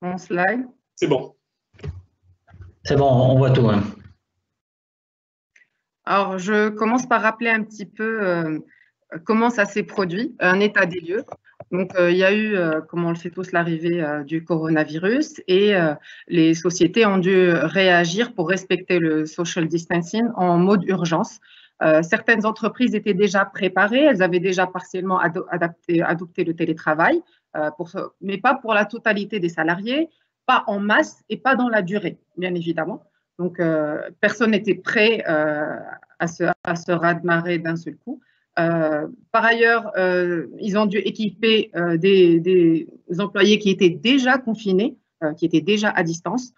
Speaker 4: mon slide.
Speaker 3: C'est bon.
Speaker 2: C'est bon, on voit tout. Hein.
Speaker 4: Alors, je commence par rappeler un petit peu comment ça s'est produit, un état des lieux. Donc, il y a eu, comme on le sait tous, l'arrivée du coronavirus et les sociétés ont dû réagir pour respecter le social distancing en mode urgence. Certaines entreprises étaient déjà préparées, elles avaient déjà partiellement adopté le télétravail, mais pas pour la totalité des salariés, pas en masse et pas dans la durée, bien évidemment. Donc, personne n'était prêt à se raz-de-marée d'un seul coup. Par ailleurs, ils ont dû équiper des employés qui étaient déjà confinés, qui étaient déjà à distance.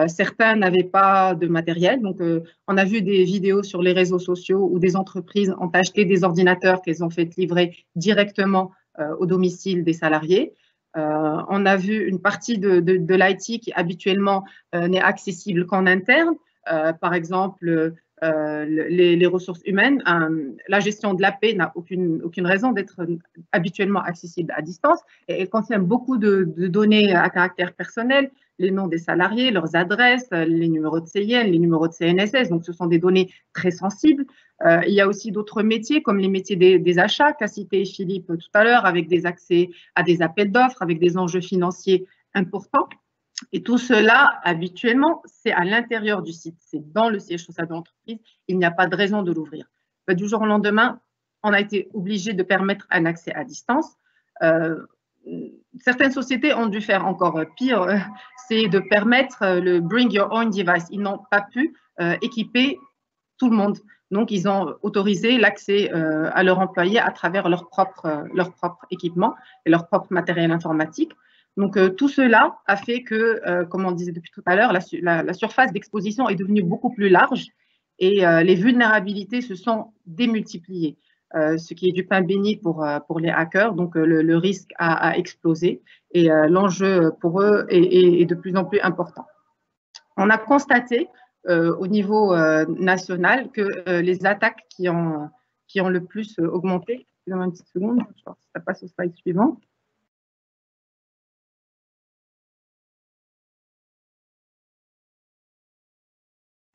Speaker 4: Certains n'avaient pas de matériel. Donc, on a vu des vidéos sur les réseaux sociaux où des entreprises ont acheté des ordinateurs qu'elles ont fait livrer directement au domicile des salariés. On a vu une partie de l'IT qui habituellement n'est accessible qu'en interne. Par exemple, les ressources humaines, la gestion de la paie n'a aucune raison d'être habituellement accessible à distance. Et elle contient beaucoup de données à caractère personnel, les noms des salariés, leurs adresses, les numéros de CIN, les numéros de CNSS. Donc, ce sont des données très sensibles. Il y a aussi d'autres métiers, comme les métiers des achats, qu'a cité Philippe tout à l'heure, avec des accès à des appels d'offres, avec des enjeux financiers importants. Et tout cela, habituellement, c'est à l'intérieur du site, c'est dans le siège social de l'entreprise. Il n'y a pas de raison de l'ouvrir. Du jour au lendemain, on a été obligé de permettre un accès à distance. Certaines sociétés ont dû faire encore pire, c'est de permettre le bring your own device. Ils n'ont pas pu équiper tout le monde. Donc, ils ont autorisé l'accès à leurs employés à travers leur propre équipement et leur propre matériel informatique. Donc, tout cela a fait que, comme on disait depuis tout à l'heure, la surface d'exposition est devenue beaucoup plus large et les vulnérabilités se sont démultipliées, ce qui est du pain béni pour les hackers. Donc, le risque a explosé et l'enjeu pour eux est de plus en plus important. On a constaté au niveau national que les attaques qui ont le plus augmenté, excusez-moi une petite seconde, je pense que ça passe au slide suivant.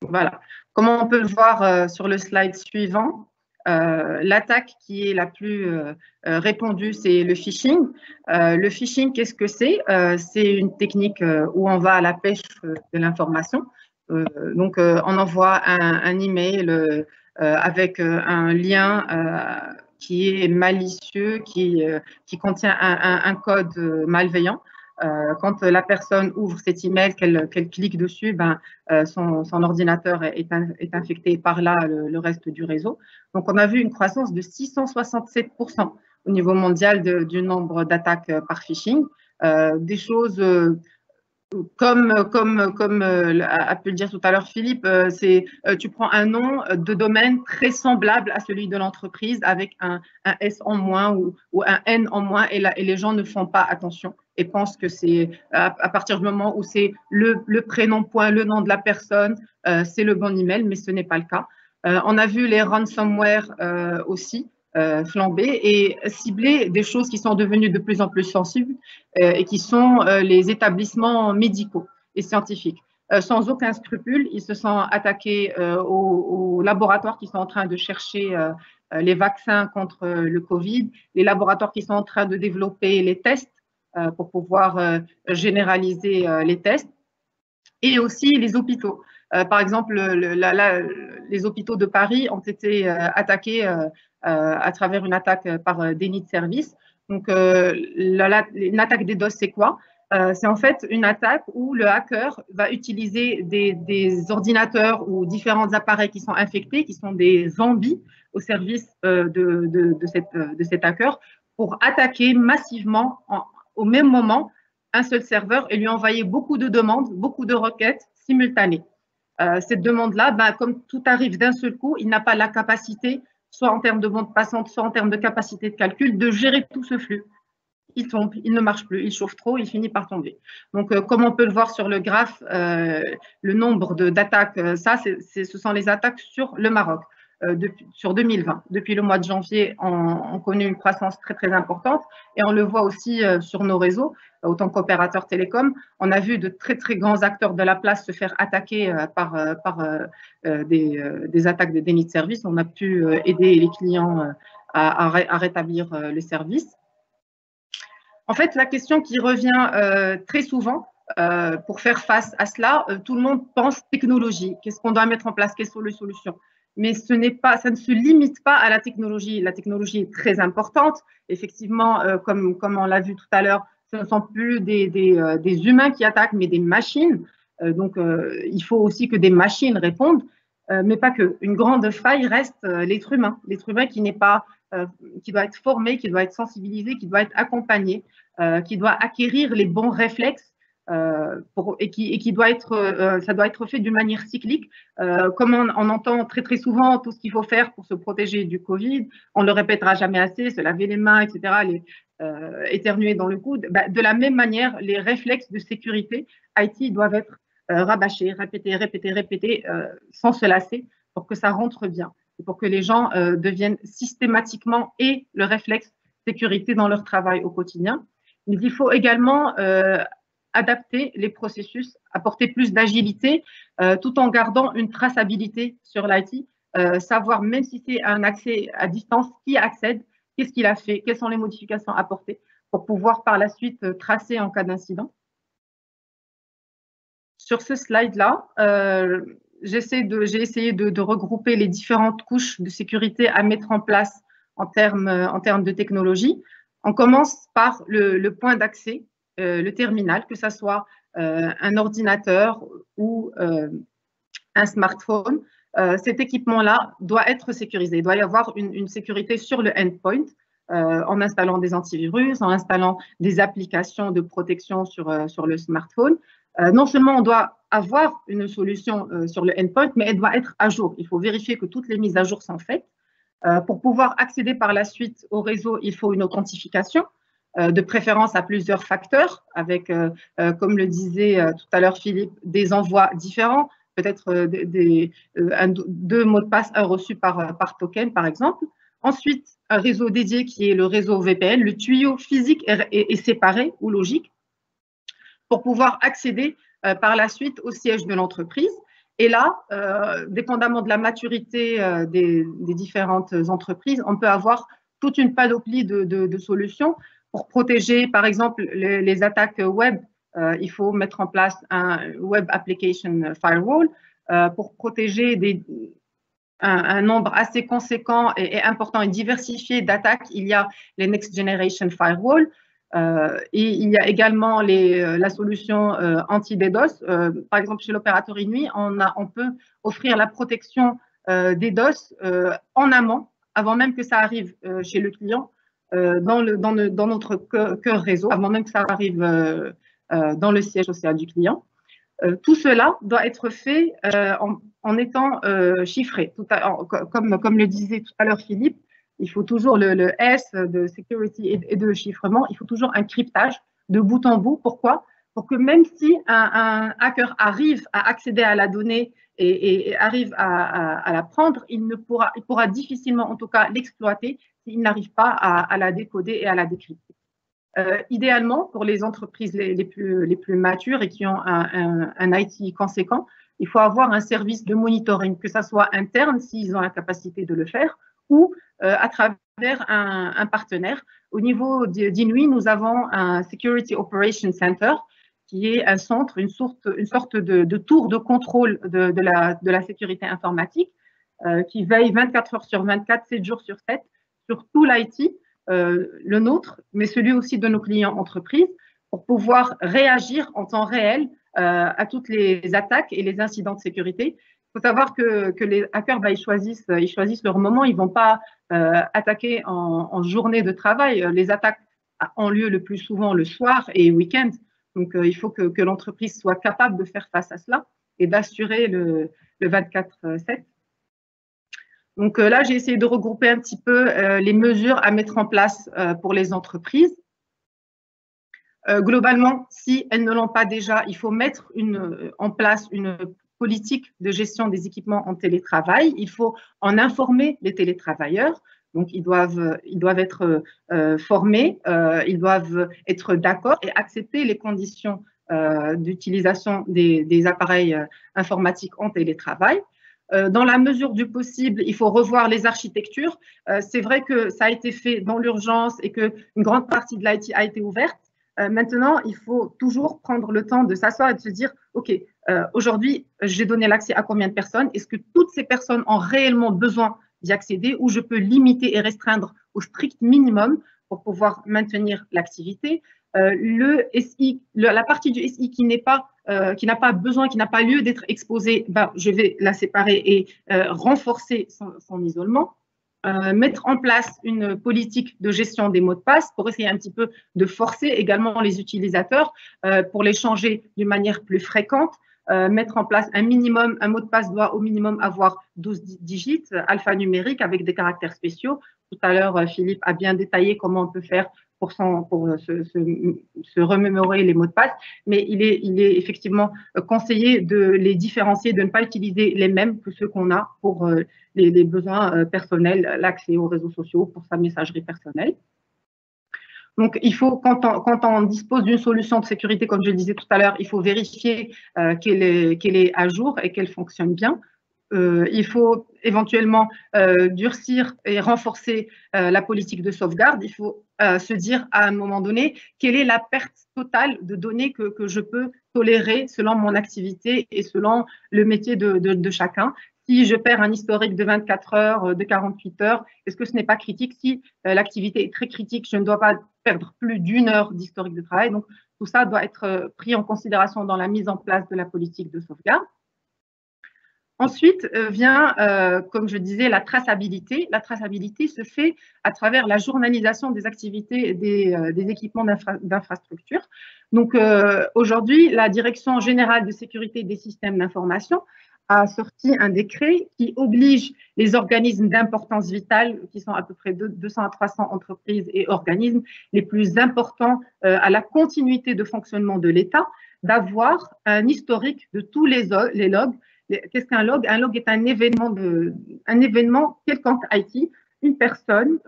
Speaker 4: Voilà. Comme on peut le voir sur le slide suivant, l'attaque qui est la plus répandue, c'est le phishing. Le phishing, qu'est-ce que c'est? C'est une technique où on va à la pêche de l'information. Donc, on envoie un email avec un lien qui est malicieux, qui contient un code malveillant. Quand la personne ouvre cet email, qu'elle clique dessus, son ordinateur est infecté par là le reste du réseau. Donc, on a vu une croissance de 667% au niveau mondial du nombre d'attaques par phishing. Des choses comme a pu le dire tout à l'heure Philippe, tu prends un nom de domaine très semblable à celui de l'entreprise avec un S en moins ou un N en moins et les gens ne font pas attention et pensent que c'est à partir du moment où c'est le prénom point le nom de la personne, c'est le bon email, mais ce n'est pas le cas. On a vu les ransomware aussi flamber et cibler des choses qui sont devenues de plus en plus sensibles et qui sont les établissements médicaux et scientifiques. Sans aucun scrupule, ils se sont attaqués aux laboratoires qui sont en train de chercher les vaccins contre le Covid, les laboratoires qui sont en train de développer les tests pour pouvoir généraliser les tests, et aussi les hôpitaux. Par exemple, les hôpitaux de Paris ont été attaqués à travers une attaque par déni de service. Donc, une attaque DDoS, c'est quoi? C'est en fait une attaque où le hacker va utiliser des ordinateurs ou différents appareils qui sont infectés, qui sont des zombies au service de cet hacker, pour attaquer massivement au même moment un seul serveur et lui envoyer beaucoup de demandes, beaucoup de requêtes simultanées. Cette demande-là, comme tout arrive d'un seul coup, il n'a pas la capacité, soit en termes de bande passante, soit en termes de capacité de calcul, de gérer tout ce flux. Il tombe, il ne marche plus, il chauffe trop, il finit par tomber. Donc, comme on peut le voir sur le graphe, le nombre d'attaques, ce sont les attaques sur le Maroc. sur 2020. Depuis le mois de janvier, on connaît une croissance très, très importante et on le voit aussi sur nos réseaux, autant qu'opérateurs télécoms. On a vu de très, très grands acteurs de la place se faire attaquer par des attaques de déni de service. On a pu aider les clients à rétablir le service. En fait, la question qui revient très souvent pour faire face à cela, tout le monde pense technologie. Qu'est-ce qu'on doit mettre en place? Quelles sont les solutions? Mais ça ne se limite pas à la technologie. La technologie est très importante. Effectivement, comme on l'a vu tout à l'heure, ce ne sont plus des humains qui attaquent, mais des machines. Donc, il faut aussi que des machines répondent, mais pas que. Une grande faille reste l'être humain. L'être humain qui doit être formé, qui doit être sensibilisé, qui doit être accompagné, qui doit acquérir les bons réflexes et qui doit être, ça doit être fait d'une manière cyclique. Comme on entend très très souvent tout ce qu'il faut faire pour se protéger du Covid, on ne le répétera jamais assez, se laver les mains, etc., éternuer dans le coude. De la même manière, les réflexes de sécurité IT doivent être rabâchés, répétés, sans se lasser pour que ça rentre bien et pour que les gens deviennent systématiquement et le réflexe sécurité dans leur travail au quotidien. Mais il faut également adapter les processus, apporter plus d'agilité, tout en gardant une traçabilité sur l'IT, savoir même si c'est un accès à distance, qui accède, qu'est-ce qu'il a fait, quelles sont les modifications apportées, pour pouvoir par la suite tracer en cas d'incident. Sur ce slide-là, j'ai essayé de regrouper les différentes couches de sécurité à mettre en place en termes de technologie. On commence par le point d'accès, le terminal, que ce soit un ordinateur ou un smartphone. Cet équipement-là doit être sécurisé. Il doit y avoir une sécurité sur le endpoint en installant des antivirus, en installant des applications de protection sur le smartphone. Non seulement on doit avoir une solution sur le endpoint, mais elle doit être à jour. Il faut vérifier que toutes les mises à jour sont faites. Pour pouvoir accéder par la suite au réseau, il faut une authentification, de préférence à plusieurs facteurs, avec, comme le disait tout à l'heure Philippe, des envois différents, peut-être 2 mots de passe, un reçu par token, par exemple. Ensuite, un réseau dédié qui est le réseau VPN. Le tuyau physique est séparé ou logique pour pouvoir accéder par la suite au siège de l'entreprise. Et là, dépendamment de la maturité des différentes entreprises, on peut avoir toute une panoplie de solutions pour protéger, par exemple, les attaques web. Il faut mettre en place un Web Application Firewall pour protéger un nombre assez conséquent et important et diversifié d'attaques. Il y a les Next Generation Firewall. Et il y a également la solution anti-DDoS. Par exemple, chez l'opérateur Inouï, on peut offrir la protection DDoS en amont, avant même que ça arrive chez le client, dans notre cœur réseau, avant même que ça arrive dans le siège social du client. Tout cela doit être fait en étant chiffré. Comme le disait tout à l'heure Philippe, il faut toujours le S de security et de chiffrement, il faut toujours un cryptage de bout en bout. Pourquoi? Pour que même si un hacker arrive à accéder à la donnée et arrive à la prendre, il pourra difficilement, en tout cas, l'exploiter s'il n'arrive pas à la décoder et à la décrypter. Idéalement, pour les entreprises les plus matures et qui ont un IT conséquent, il faut avoir un service de monitoring, que ça soit interne s'ils ont la capacité de le faire, ou à travers un partenaire. Au niveau d'Inouï, nous avons un Security Operations Center, qui est un centre, une sorte de tour de contrôle de la sécurité informatique, qui veille 24 heures sur 24, 7 jours sur 7, sur tout l'IT, le nôtre, mais celui aussi de nos clients entreprises, pour pouvoir réagir en temps réel à toutes les attaques et les incidents de sécurité. Il faut savoir que les hackers, ils choisissent leur moment. Ils ne vont pas attaquer en journée de travail. Les attaques ont lieu le plus souvent le soir et week-end. Donc, il faut que l'entreprise soit capable de faire face à cela et d'assurer le 24/7. Donc là, j'ai essayé de regrouper un petit peu les mesures à mettre en place pour les entreprises. Globalement, si elles ne l'ont pas déjà, il faut mettre en place une politique de gestion des équipements en télétravail. Il faut en informer les télétravailleurs. Donc, ils doivent être formés, ils doivent être d'accord et accepter les conditions d'utilisation des appareils informatiques en télétravail. Dans la mesure du possible, il faut revoir les architectures. C'est vrai que ça a été fait dans l'urgence et qu'une grande partie de l'IT a été ouverte. Maintenant, il faut toujours prendre le temps de s'asseoir et de se dire, OK, aujourd'hui, j'ai donné l'accès à combien de personnes? Est-ce que toutes ces personnes ont réellement besoin d'y accéder ou je peux limiter et restreindre au strict minimum pour pouvoir maintenir l'activité? Le SI, la partie du SI qui n'a pas besoin, qui n'a pas lieu d'être exposée, ben, je vais la séparer et renforcer son isolement. Mettre en place une politique de gestion des mots de passe pour essayer un petit peu de forcer également les utilisateurs pour les changer d'une manière plus fréquente. Mettre en place un mot de passe doit au minimum avoir 12 digits alphanumériques avec des caractères spéciaux. Tout à l'heure, Philippe a bien détaillé comment on peut faire pour se remémorer les mots de passe, mais il est effectivement conseillé de les différencier, de ne pas utiliser les mêmes que ceux qu'on a pour les besoins personnels, l'accès aux réseaux sociaux pour sa messagerie personnelle. Donc, il faut, quand on dispose d'une solution de sécurité, comme je le disais tout à l'heure, il faut vérifier qu'elle est à jour et qu'elle fonctionne bien. Il faut éventuellement durcir et renforcer la politique de sauvegarde. Il faut se dire à un moment donné quelle est la perte totale de données que je peux tolérer selon mon activité et selon le métier de chacun. Si je perds un historique de 24 heures, de 48 heures, est-ce que ce n'est pas critique? Si l'activité est très critique, je ne dois pas perdre plus d'1 heure d'historique de travail. Donc, tout ça doit être pris en considération dans la mise en place de la politique de sauvegarde. Ensuite vient, comme je disais, la traçabilité. La traçabilité se fait à travers la journalisation des activités des équipements d'infrastructure. Donc, aujourd'hui, la Direction générale de sécurité des systèmes d'information a sorti un décret qui oblige les organismes d'importance vitale, qui sont à peu près 200 à 300 entreprises et organismes les plus importants à la continuité de fonctionnement de l'État, d'avoir un historique de tous les logs. Qu'est-ce qu'un log? Un log est un événement quelconque IT, une personne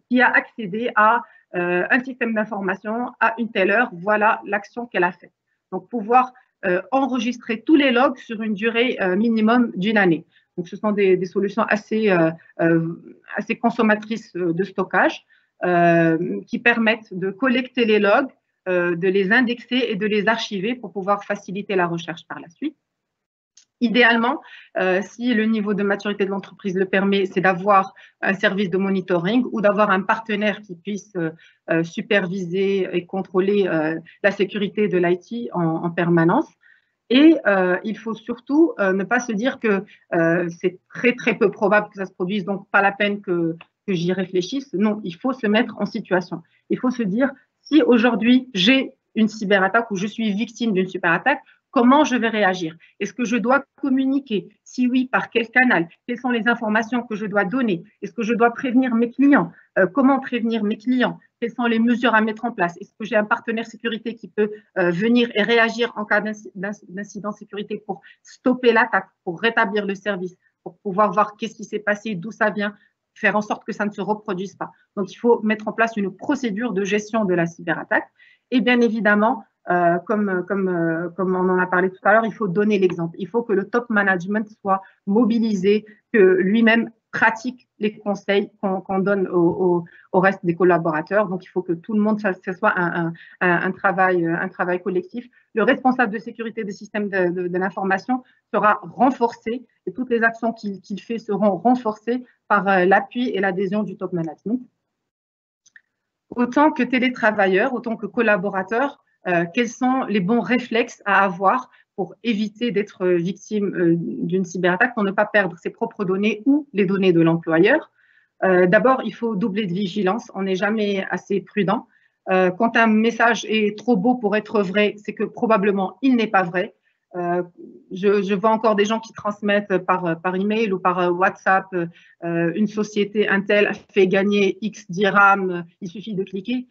Speaker 4: qui a accédé à un système d'information à une telle heure, voilà l'action qu'elle a faite. Donc, pouvoir enregistrer tous les logs sur une durée minimum d'1 année. Donc, ce sont des solutions assez consommatrices de stockage qui permettent de collecter les logs, de les indexer et de les archiver pour pouvoir faciliter la recherche par la suite. Idéalement, si le niveau de maturité de l'entreprise le permet, c'est d'avoir un service de monitoring ou d'avoir un partenaire qui puisse superviser et contrôler la sécurité de l'IT en permanence. Et il faut surtout ne pas se dire que c'est très, très peu probable que ça se produise, donc pas la peine que j'y réfléchisse. Non, il faut se mettre en situation. Il faut se dire, si aujourd'hui j'ai une cyberattaque ou je suis victime d'une cyberattaque, comment je vais réagir? Est-ce que je dois communiquer? Si oui, par quel canal? Quelles sont les informations que je dois donner? Est-ce que je dois prévenir mes clients? Comment prévenir mes clients? Quelles sont les mesures à mettre en place? Est-ce que j'ai un partenaire sécurité qui peut venir et réagir en cas d'incident sécurité pour stopper l'attaque, pour rétablir le service, pour pouvoir voir qu'est-ce qui s'est passé, d'où ça vient, faire en sorte que ça ne se reproduise pas. Donc, il faut mettre en place une procédure de gestion de la cyberattaque. Et bien évidemment, comme on en a parlé tout à l'heure, il faut donner l'exemple. Il faut que le top management soit mobilisé, que lui-même pratique les conseils qu'on donne au reste des collaborateurs. Donc, il faut que tout le monde, ce soit un travail collectif. Le responsable de sécurité des systèmes de l'information sera renforcé et toutes les actions qu'il fait seront renforcées par l'appui et l'adhésion du top management. Autant que télétravailleurs, autant que collaborateurs, quels sont les bons réflexes à avoir pour éviter d'être victime d'une cyberattaque, pour ne pas perdre ses propres données ou les données de l'employeur. D'abord, il faut doubler de vigilance, on n'est jamais assez prudent. Quand un message est trop beau pour être vrai, c'est que probablement il n'est pas vrai. Je vois encore des gens qui transmettent par email ou par WhatsApp, une société Intel a fait gagner X dirhams, il suffit de cliquer.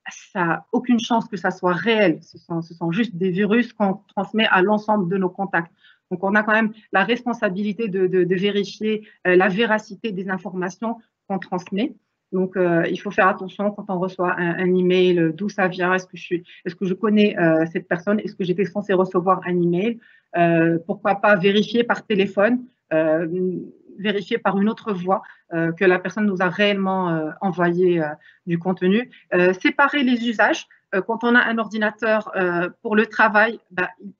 Speaker 4: Ça n'a aucune chance que ça soit réel. Ce sont juste des virus qu'on transmet à l'ensemble de nos contacts. Donc, on a quand même la responsabilité de vérifier la véracité des informations qu'on transmet. Donc, il faut faire attention quand on reçoit un email, d'où ça vient, est-ce que je connais cette personne, est-ce que j'étais censé recevoir un email, pourquoi pas vérifier par téléphone, vérifier par une autre voie que la personne nous a réellement envoyé du contenu. Séparer les usages. Quand on a un ordinateur pour le travail,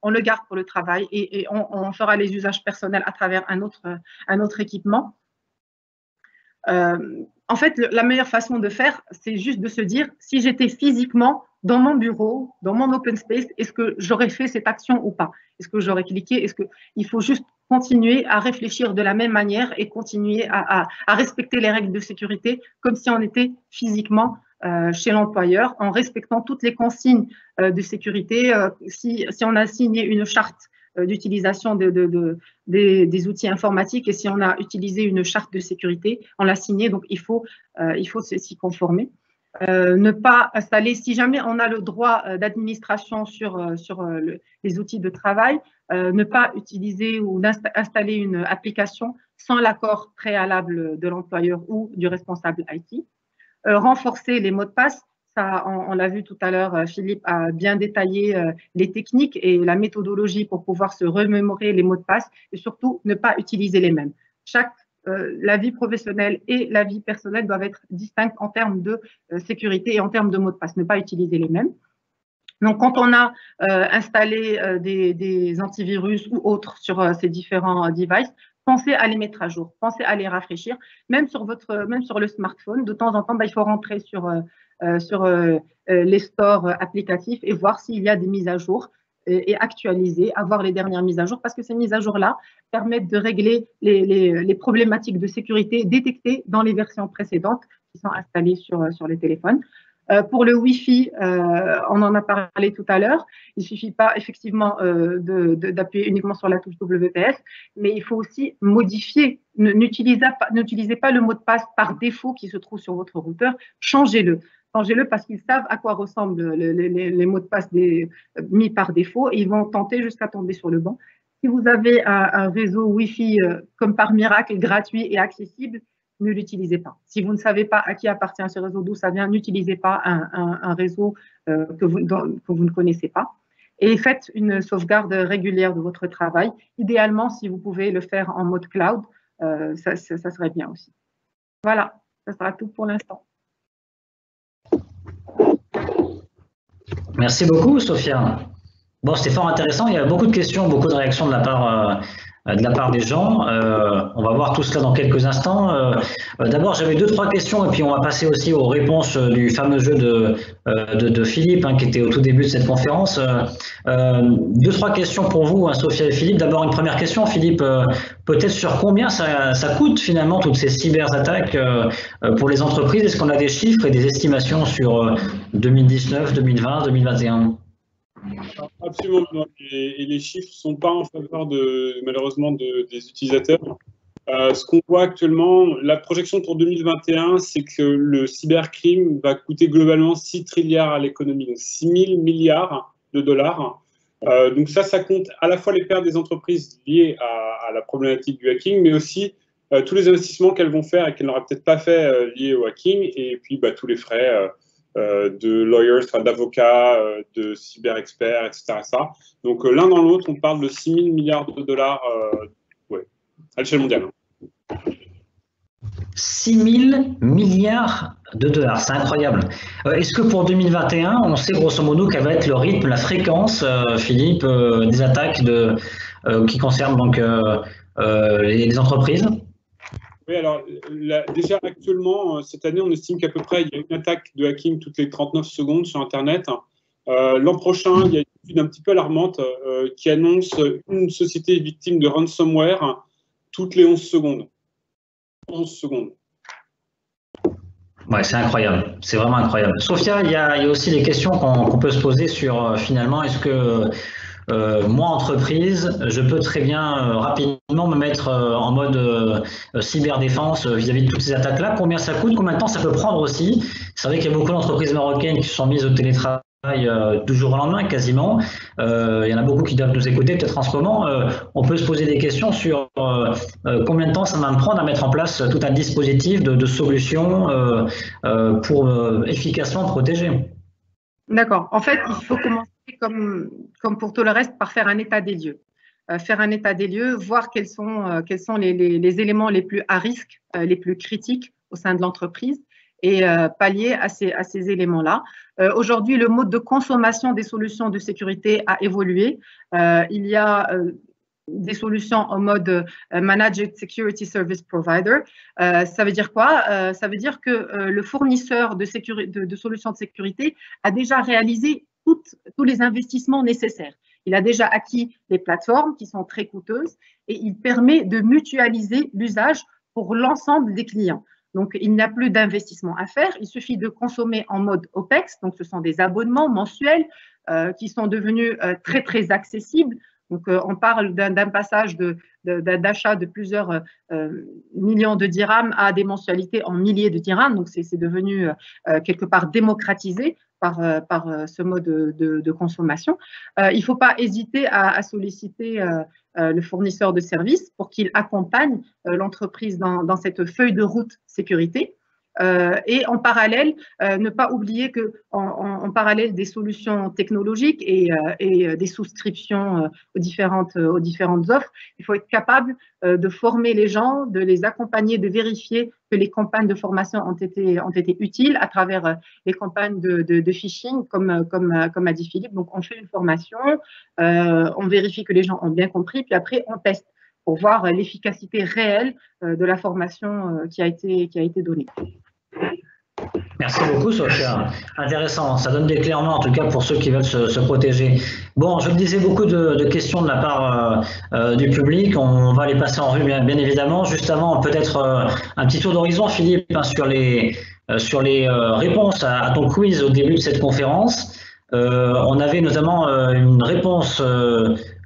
Speaker 4: on le garde pour le travail et on fera les usages personnels à travers un autre équipement. En fait, la meilleure façon de faire, c'est juste de se dire, si j'étais physiquement dans mon bureau, dans mon open space, est-ce que j'aurais fait cette action ou pas? Est-ce que j'aurais cliqué? Il faut juste continuer à réfléchir de la même manière et continuer à respecter les règles de sécurité comme si on était physiquement chez l'employeur, en respectant toutes les consignes de sécurité. Si on a signé une charte d'utilisation des outils informatiques et si on a utilisé une charte de sécurité, on l'a signée, donc il faut s'y conformer. Ne pas installer, si jamais on a le droit d'administration sur les outils de travail, ne pas utiliser ou installer une application sans l'accord préalable de l'employeur ou du responsable IT. Renforcer les mots de passe. Ça, on l'a vu tout à l'heure, Philippe a bien détaillé les techniques et la méthodologie pour pouvoir se remémorer les mots de passe et surtout ne pas utiliser les mêmes. La vie professionnelle et la vie personnelle doivent être distinctes en termes de sécurité et en termes de mots de passe, ne pas utiliser les mêmes. Donc, quand on a installé des antivirus ou autres sur ces différents devices, pensez à les mettre à jour, pensez à les rafraîchir, même sur le smartphone. De temps en temps, il faut rentrer sur les stores applicatifs et voir s'il y a des mises à jour et actualiser, avoir les dernières mises à jour, parce que ces mises à jour-là permettent de régler les problématiques de sécurité détectées dans les versions précédentes qui sont installées sur les téléphones. Pour le Wi-Fi, on en a parlé tout à l'heure. Il ne suffit pas effectivement d'appuyer uniquement sur la touche WPS, mais il faut aussi modifier. N'utilisez pas le mot de passe par défaut qui se trouve sur votre routeur. Changez-le. Changez-le parce qu'ils savent à quoi ressemblent les mots de passe mis par défaut et ils vont tenter jusqu'à tomber sur le banc. Si vous avez un réseau Wi-Fi comme par miracle gratuit et accessible, ne l'utilisez pas. Si vous ne savez pas à qui appartient ce réseau, d'où ça vient, n'utilisez pas un réseau que vous ne connaissez pas. Et faites une sauvegarde régulière de votre travail. Idéalement, si vous pouvez le faire en mode cloud, ça serait bien aussi. Voilà, ça sera tout pour l'instant.
Speaker 2: Merci beaucoup, Sophia. Bon, c'était fort intéressant. Il y a beaucoup de questions, beaucoup de réactions de la part des gens. On va voir tout cela dans quelques instants. D'abord, j'avais 2-3 questions et puis on va passer aussi aux réponses du fameux jeu de Philippe, qui était au tout début de cette conférence. 2-3 questions pour vous, Sophia et Philippe. D'abord, une première question, Philippe, peut-être sur combien ça coûte finalement toutes ces cyberattaques pour les entreprises? Est-ce qu'on a des chiffres et des estimations sur 2019, 2020, 2021?
Speaker 3: Absolument non. Et les chiffres ne sont pas en faveur malheureusement des utilisateurs. Ce qu'on voit actuellement, la projection pour 2021, c'est que le cybercrime va coûter globalement 6 trilliards à l'économie, donc 6 000 milliards de dollars. Donc ça compte à la fois les pertes des entreprises liées à la problématique du hacking, mais aussi tous les investissements qu'elles vont faire et qu'elles n'auraient peut-être pas fait liés au hacking, et puis tous les frais de lawyers, d'avocats, de cyber-experts, etc. Donc l'un dans l'autre, on parle de 6 000 milliards de dollars à l'échelle mondiale.
Speaker 2: 6 000 milliards de dollars, c'est incroyable. Est-ce que pour 2021, on sait grosso modo quel va être le rythme, la fréquence, Philippe, des attaques qui concernent donc les entreprises?
Speaker 3: Oui, alors déjà actuellement, cette année, on estime qu'à peu près il y a une attaque de hacking toutes les 39 secondes sur Internet. L'an prochain, il y a une étude un petit peu alarmante qui annonce une société victime de ransomware toutes les 11 secondes. 11 secondes.
Speaker 2: Ouais, c'est incroyable, c'est vraiment incroyable. Sophia, il y a aussi des questions qu'on peut se poser sur finalement, est-ce que moi, entreprise, je peux très bien rapidement me mettre en mode cyberdéfense vis-à-vis de toutes ces attaques-là. Combien ça coûte? Combien de temps ça peut prendre aussi? C'est vrai qu'il y a beaucoup d'entreprises marocaines qui se sont mises au télétravail du jour au lendemain quasiment. Il y en a beaucoup qui doivent nous écouter peut-être en ce moment. On peut se poser des questions sur combien de temps ça va me prendre à mettre en place tout un dispositif de solutions pour efficacement protéger.
Speaker 4: D'accord. En fait, il faut commencer comme pour tout le reste par faire un état des lieux. Faire un état des lieux, voir quels sont les éléments les plus à risque, les plus critiques au sein de l'entreprise et pallier à ces éléments-là. Aujourd'hui, le mode de consommation des solutions de sécurité a évolué. Il y a des solutions en mode Managed Security Service Provider. Ça veut dire quoi? Ça veut dire que le fournisseur de solutions de sécurité a déjà réalisé tous les investissements nécessaires. Il a déjà acquis les plateformes qui sont très coûteuses et il permet de mutualiser l'usage pour l'ensemble des clients. Donc, il n'y a plus d'investissement à faire. Il suffit de consommer en mode OPEX. Donc, ce sont des abonnements mensuels qui sont devenus très, très accessibles. Donc, on parle d'un passage d'achat de plusieurs millions de dirhams à des mensualités en milliers de dirhams. Donc, c'est devenu quelque part démocratisé par ce mode de consommation. Il ne faut pas hésiter à solliciter le fournisseur de services pour qu'il accompagne l'entreprise dans cette feuille de route sécurité. Et en parallèle, ne pas oublier qu'en parallèle des solutions technologiques et des souscriptions aux différentes offres, il faut être capable de former les gens, de les accompagner, de vérifier que les campagnes de formation ont été utiles à travers les campagnes de phishing, comme a dit Philippe. Donc, on fait une formation, on vérifie que les gens ont bien compris, puis après, on teste pour voir l'efficacité réelle de la formation qui a été donnée.
Speaker 2: Merci beaucoup, Sophia. Intéressant. Ça donne des clés en main, en tout cas, pour ceux qui veulent se protéger. Bon, je me disais beaucoup de questions de la part du public. On va les passer en revue, bien évidemment. Juste avant, peut-être un petit tour d'horizon, Philippe, hein, sur les réponses à ton quiz au début de cette conférence. On avait notamment une réponse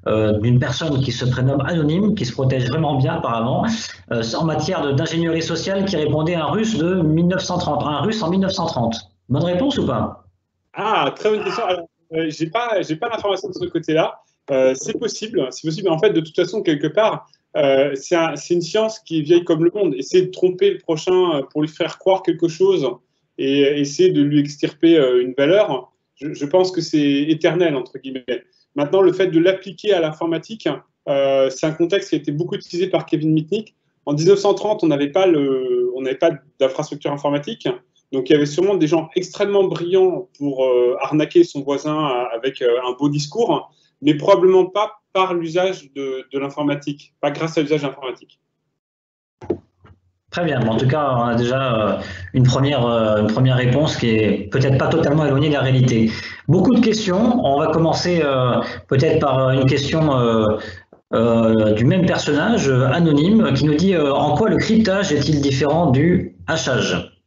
Speaker 2: d'une personne qui se prénomme Anonyme, qui se protège vraiment bien apparemment, en matière d'ingénierie sociale, qui répondait à un russe de 1930, un russe en 1930. Bonne réponse ou pas?
Speaker 3: Ah, très bonne question. Alors, j'ai pas l'information de ce côté-là. C'est possible. En fait, de toute façon, quelque part, c'est une science qui est vieille comme le monde. Essayer de tromper le prochain pour lui faire croire quelque chose et essayer de lui extirper une valeur, je pense que c'est éternel, entre guillemets. Maintenant, le fait de l'appliquer à l'informatique, c'est un contexte qui a été beaucoup utilisé par Kevin Mitnick. En 1930, on n'avait pas d'infrastructure informatique, donc il y avait sûrement des gens extrêmement brillants pour arnaquer son voisin avec un beau discours, mais probablement pas par l'usage de l'informatique, pas grâce à l'usage informatique.
Speaker 2: Très bien. En tout cas, on a déjà une première réponse qui est peut-être pas totalement éloignée de la réalité. Beaucoup de questions. On va commencer peut-être par une question du même personnage, Anonyme, qui nous dit en quoi le cryptage est-il différent du hachage?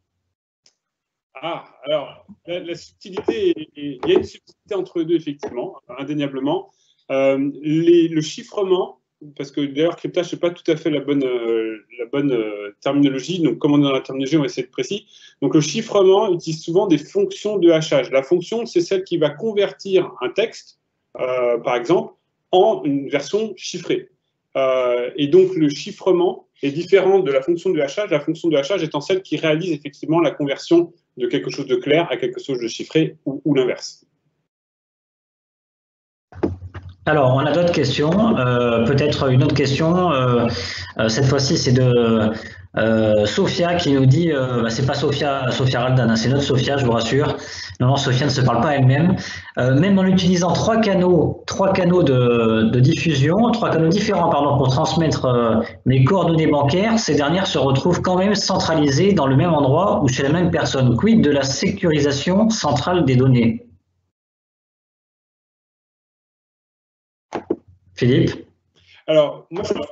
Speaker 3: Ah, alors, la subtilité, il y a une subtilité entre les deux, effectivement, indéniablement. Le chiffrement, parce que d'ailleurs, cryptage, ce n'est pas tout à fait la bonne terminologie. Donc, comme on est dans la terminologie, on va essayer de précis. Donc, le chiffrement utilise souvent des fonctions de hachage. La fonction, c'est celle qui va convertir un texte, par exemple, en une version chiffrée. Et donc, le chiffrement est différent de la fonction de hachage. La fonction de hachage étant celle qui réalise effectivement la conversion de quelque chose de clair à quelque chose de chiffré ou l'inverse.
Speaker 2: Alors, on a d'autres questions. Peut-être une autre question. Cette fois-ci, c'est de Sophia qui nous dit, c'est pas Sophia Raldan, hein, c'est notre Sophia, je vous rassure. Non, Sophia ne se parle pas elle-même. Même en utilisant trois canaux de diffusion, trois canaux différents, pour transmettre mes coordonnées bancaires, ces dernières se retrouvent quand même centralisées dans le même endroit ou chez la même personne. Quid de la sécurisation centrale des données? Philippe?
Speaker 3: Alors, moi, je pense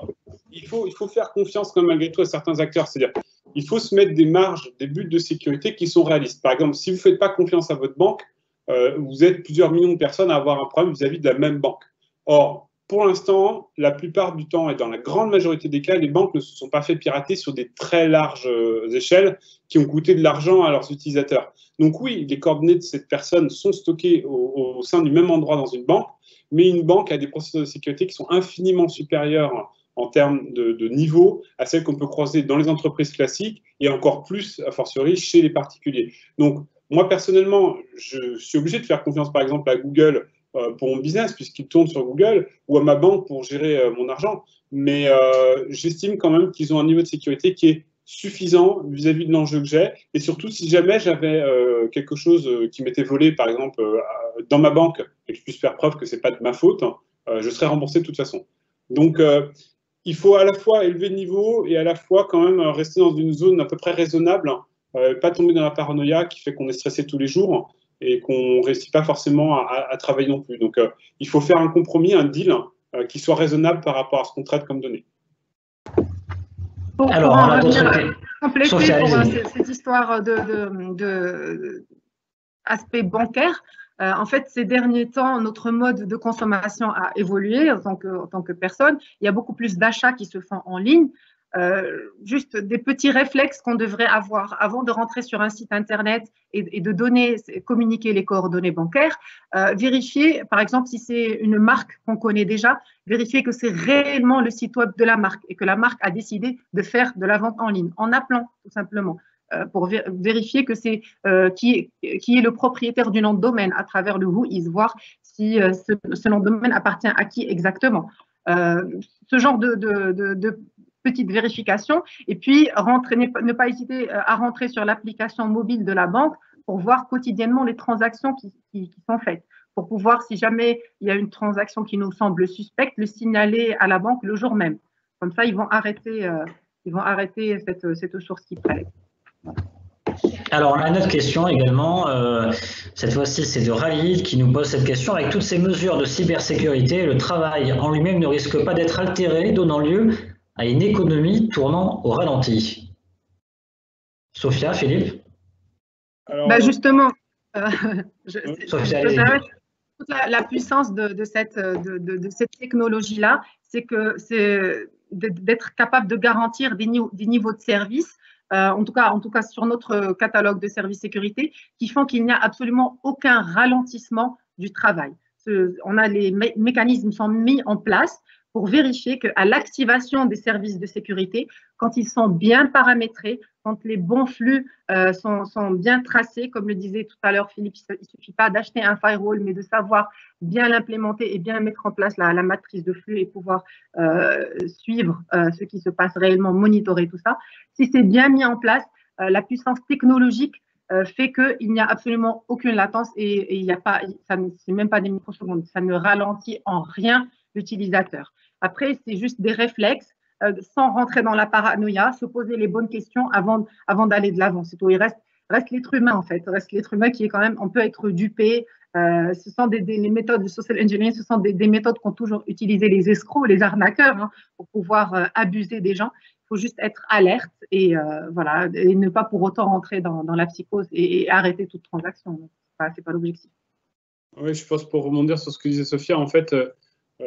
Speaker 3: qu'il faut faire confiance quand même malgré tout à certains acteurs. C'est-à-dire il faut se mettre des marges, des buts de sécurité qui sont réalistes. Par exemple, si vous ne faites pas confiance à votre banque, vous êtes plusieurs millions de personnes à avoir un problème vis-à-vis de la même banque. Or, pour l'instant, la plupart du temps et dans la grande majorité des cas, les banques ne se sont pas fait pirater sur des très larges échelles qui ont coûté de l'argent à leurs utilisateurs. Donc oui, les coordonnées de cette personne sont stockées au sein du même endroit dans une banque, mais une banque a des procédures de sécurité qui sont infiniment supérieures en termes de niveau à celles qu'on peut croiser dans les entreprises classiques et encore plus, a fortiori, chez les particuliers. Donc, moi, personnellement, je suis obligé de faire confiance, par exemple, à Google pour mon business, puisqu'il tourne sur Google, ou à ma banque pour gérer mon argent. Mais j'estime quand même qu'ils ont un niveau de sécurité qui est suffisant vis-à-vis de l'enjeu que j'ai. Et surtout, si jamais j'avais quelque chose qui m'était volé, par exemple, dans ma banque, et que je puisse faire preuve que ce n'est pas de ma faute, je serais remboursé de toute façon. Donc, il faut à la fois élever le niveau et à la fois quand même rester dans une zone à peu près raisonnable, pas tomber dans la paranoïa qui fait qu'on est stressé tous les jours et qu'on ne réussit pas forcément à travailler non plus. Donc, il faut faire un compromis, un deal qui soit raisonnable par rapport à ce qu'on traite comme données.
Speaker 2: Alors, on a d'autres
Speaker 4: compléter pour cette histoire d'aspect bancaire. En fait, ces derniers temps, notre mode de consommation a évolué en tant que personne. Il y a beaucoup plus d'achats qui se font en ligne. Juste des petits réflexes qu'on devrait avoir avant de rentrer sur un site internet et de communiquer les coordonnées bancaires. Vérifier, par exemple, si c'est une marque qu'on connaît déjà, vérifier que c'est réellement le site web de la marque et que la marque a décidé de faire de la vente en ligne, en appelant tout simplement. Pour vérifier que c'est qui est le propriétaire du nom de domaine à travers le Whois, voir si ce nom de domaine appartient à qui exactement. Ce genre de petite vérification, et puis ne pas hésiter à rentrer sur l'application mobile de la banque pour voir quotidiennement les transactions qui sont faites, pour pouvoir, si jamais il y a une transaction qui nous semble suspecte, le signaler à la banque le jour même. Comme ça, ils vont arrêter cette source qui prélève.
Speaker 2: Alors, on a une autre question également. Cette fois-ci, c'est de Ralid qui nous pose cette question. Avec toutes ces mesures de cybersécurité, le travail en lui-même ne risque pas d'être altéré, donnant lieu à une économie tournant au ralenti. Sophia, Philippe?
Speaker 4: Alors, justement,
Speaker 2: Sophia,
Speaker 4: toute la puissance de cette technologie-là, c'est d'être capable de garantir des niveaux de service, en tout cas sur notre catalogue de services sécurité, qui font qu'il n'y a absolument aucun ralentissement du travail. Les mécanismes sont mis en place pour vérifier qu'à l'activation des services de sécurité, quand ils sont bien paramétrés, quand les bons flux sont bien tracés, comme le disait tout à l'heure Philippe, il ne suffit pas d'acheter un firewall, mais de savoir bien l'implémenter et bien mettre en place la matrice de flux et pouvoir suivre ce qui se passe réellement, monitorer tout ça. Si c'est bien mis en place, la puissance technologique fait qu'il n'y a absolument aucune latence et il n'y a pas, c'est même pas des microsecondes, ça ne ralentit en rien l'utilisateur. Après, c'est juste des réflexes, sans rentrer dans la paranoïa, se poser les bonnes questions avant d'aller de l'avant. C'est tout. Il reste l'être humain, en fait. Reste l'être humain qui est quand même, on peut être dupé. Ce sont les méthodes de social engineering, ce sont des méthodes qu'ont toujours utilisé les escrocs, les arnaqueurs, pour pouvoir abuser des gens. Il faut juste être alerte et voilà, et ne pas pour autant rentrer dans la psychose et arrêter toute transaction. C'est pas l'objectif.
Speaker 3: Oui, je pense pour rebondir sur ce que disait Sophia, en fait,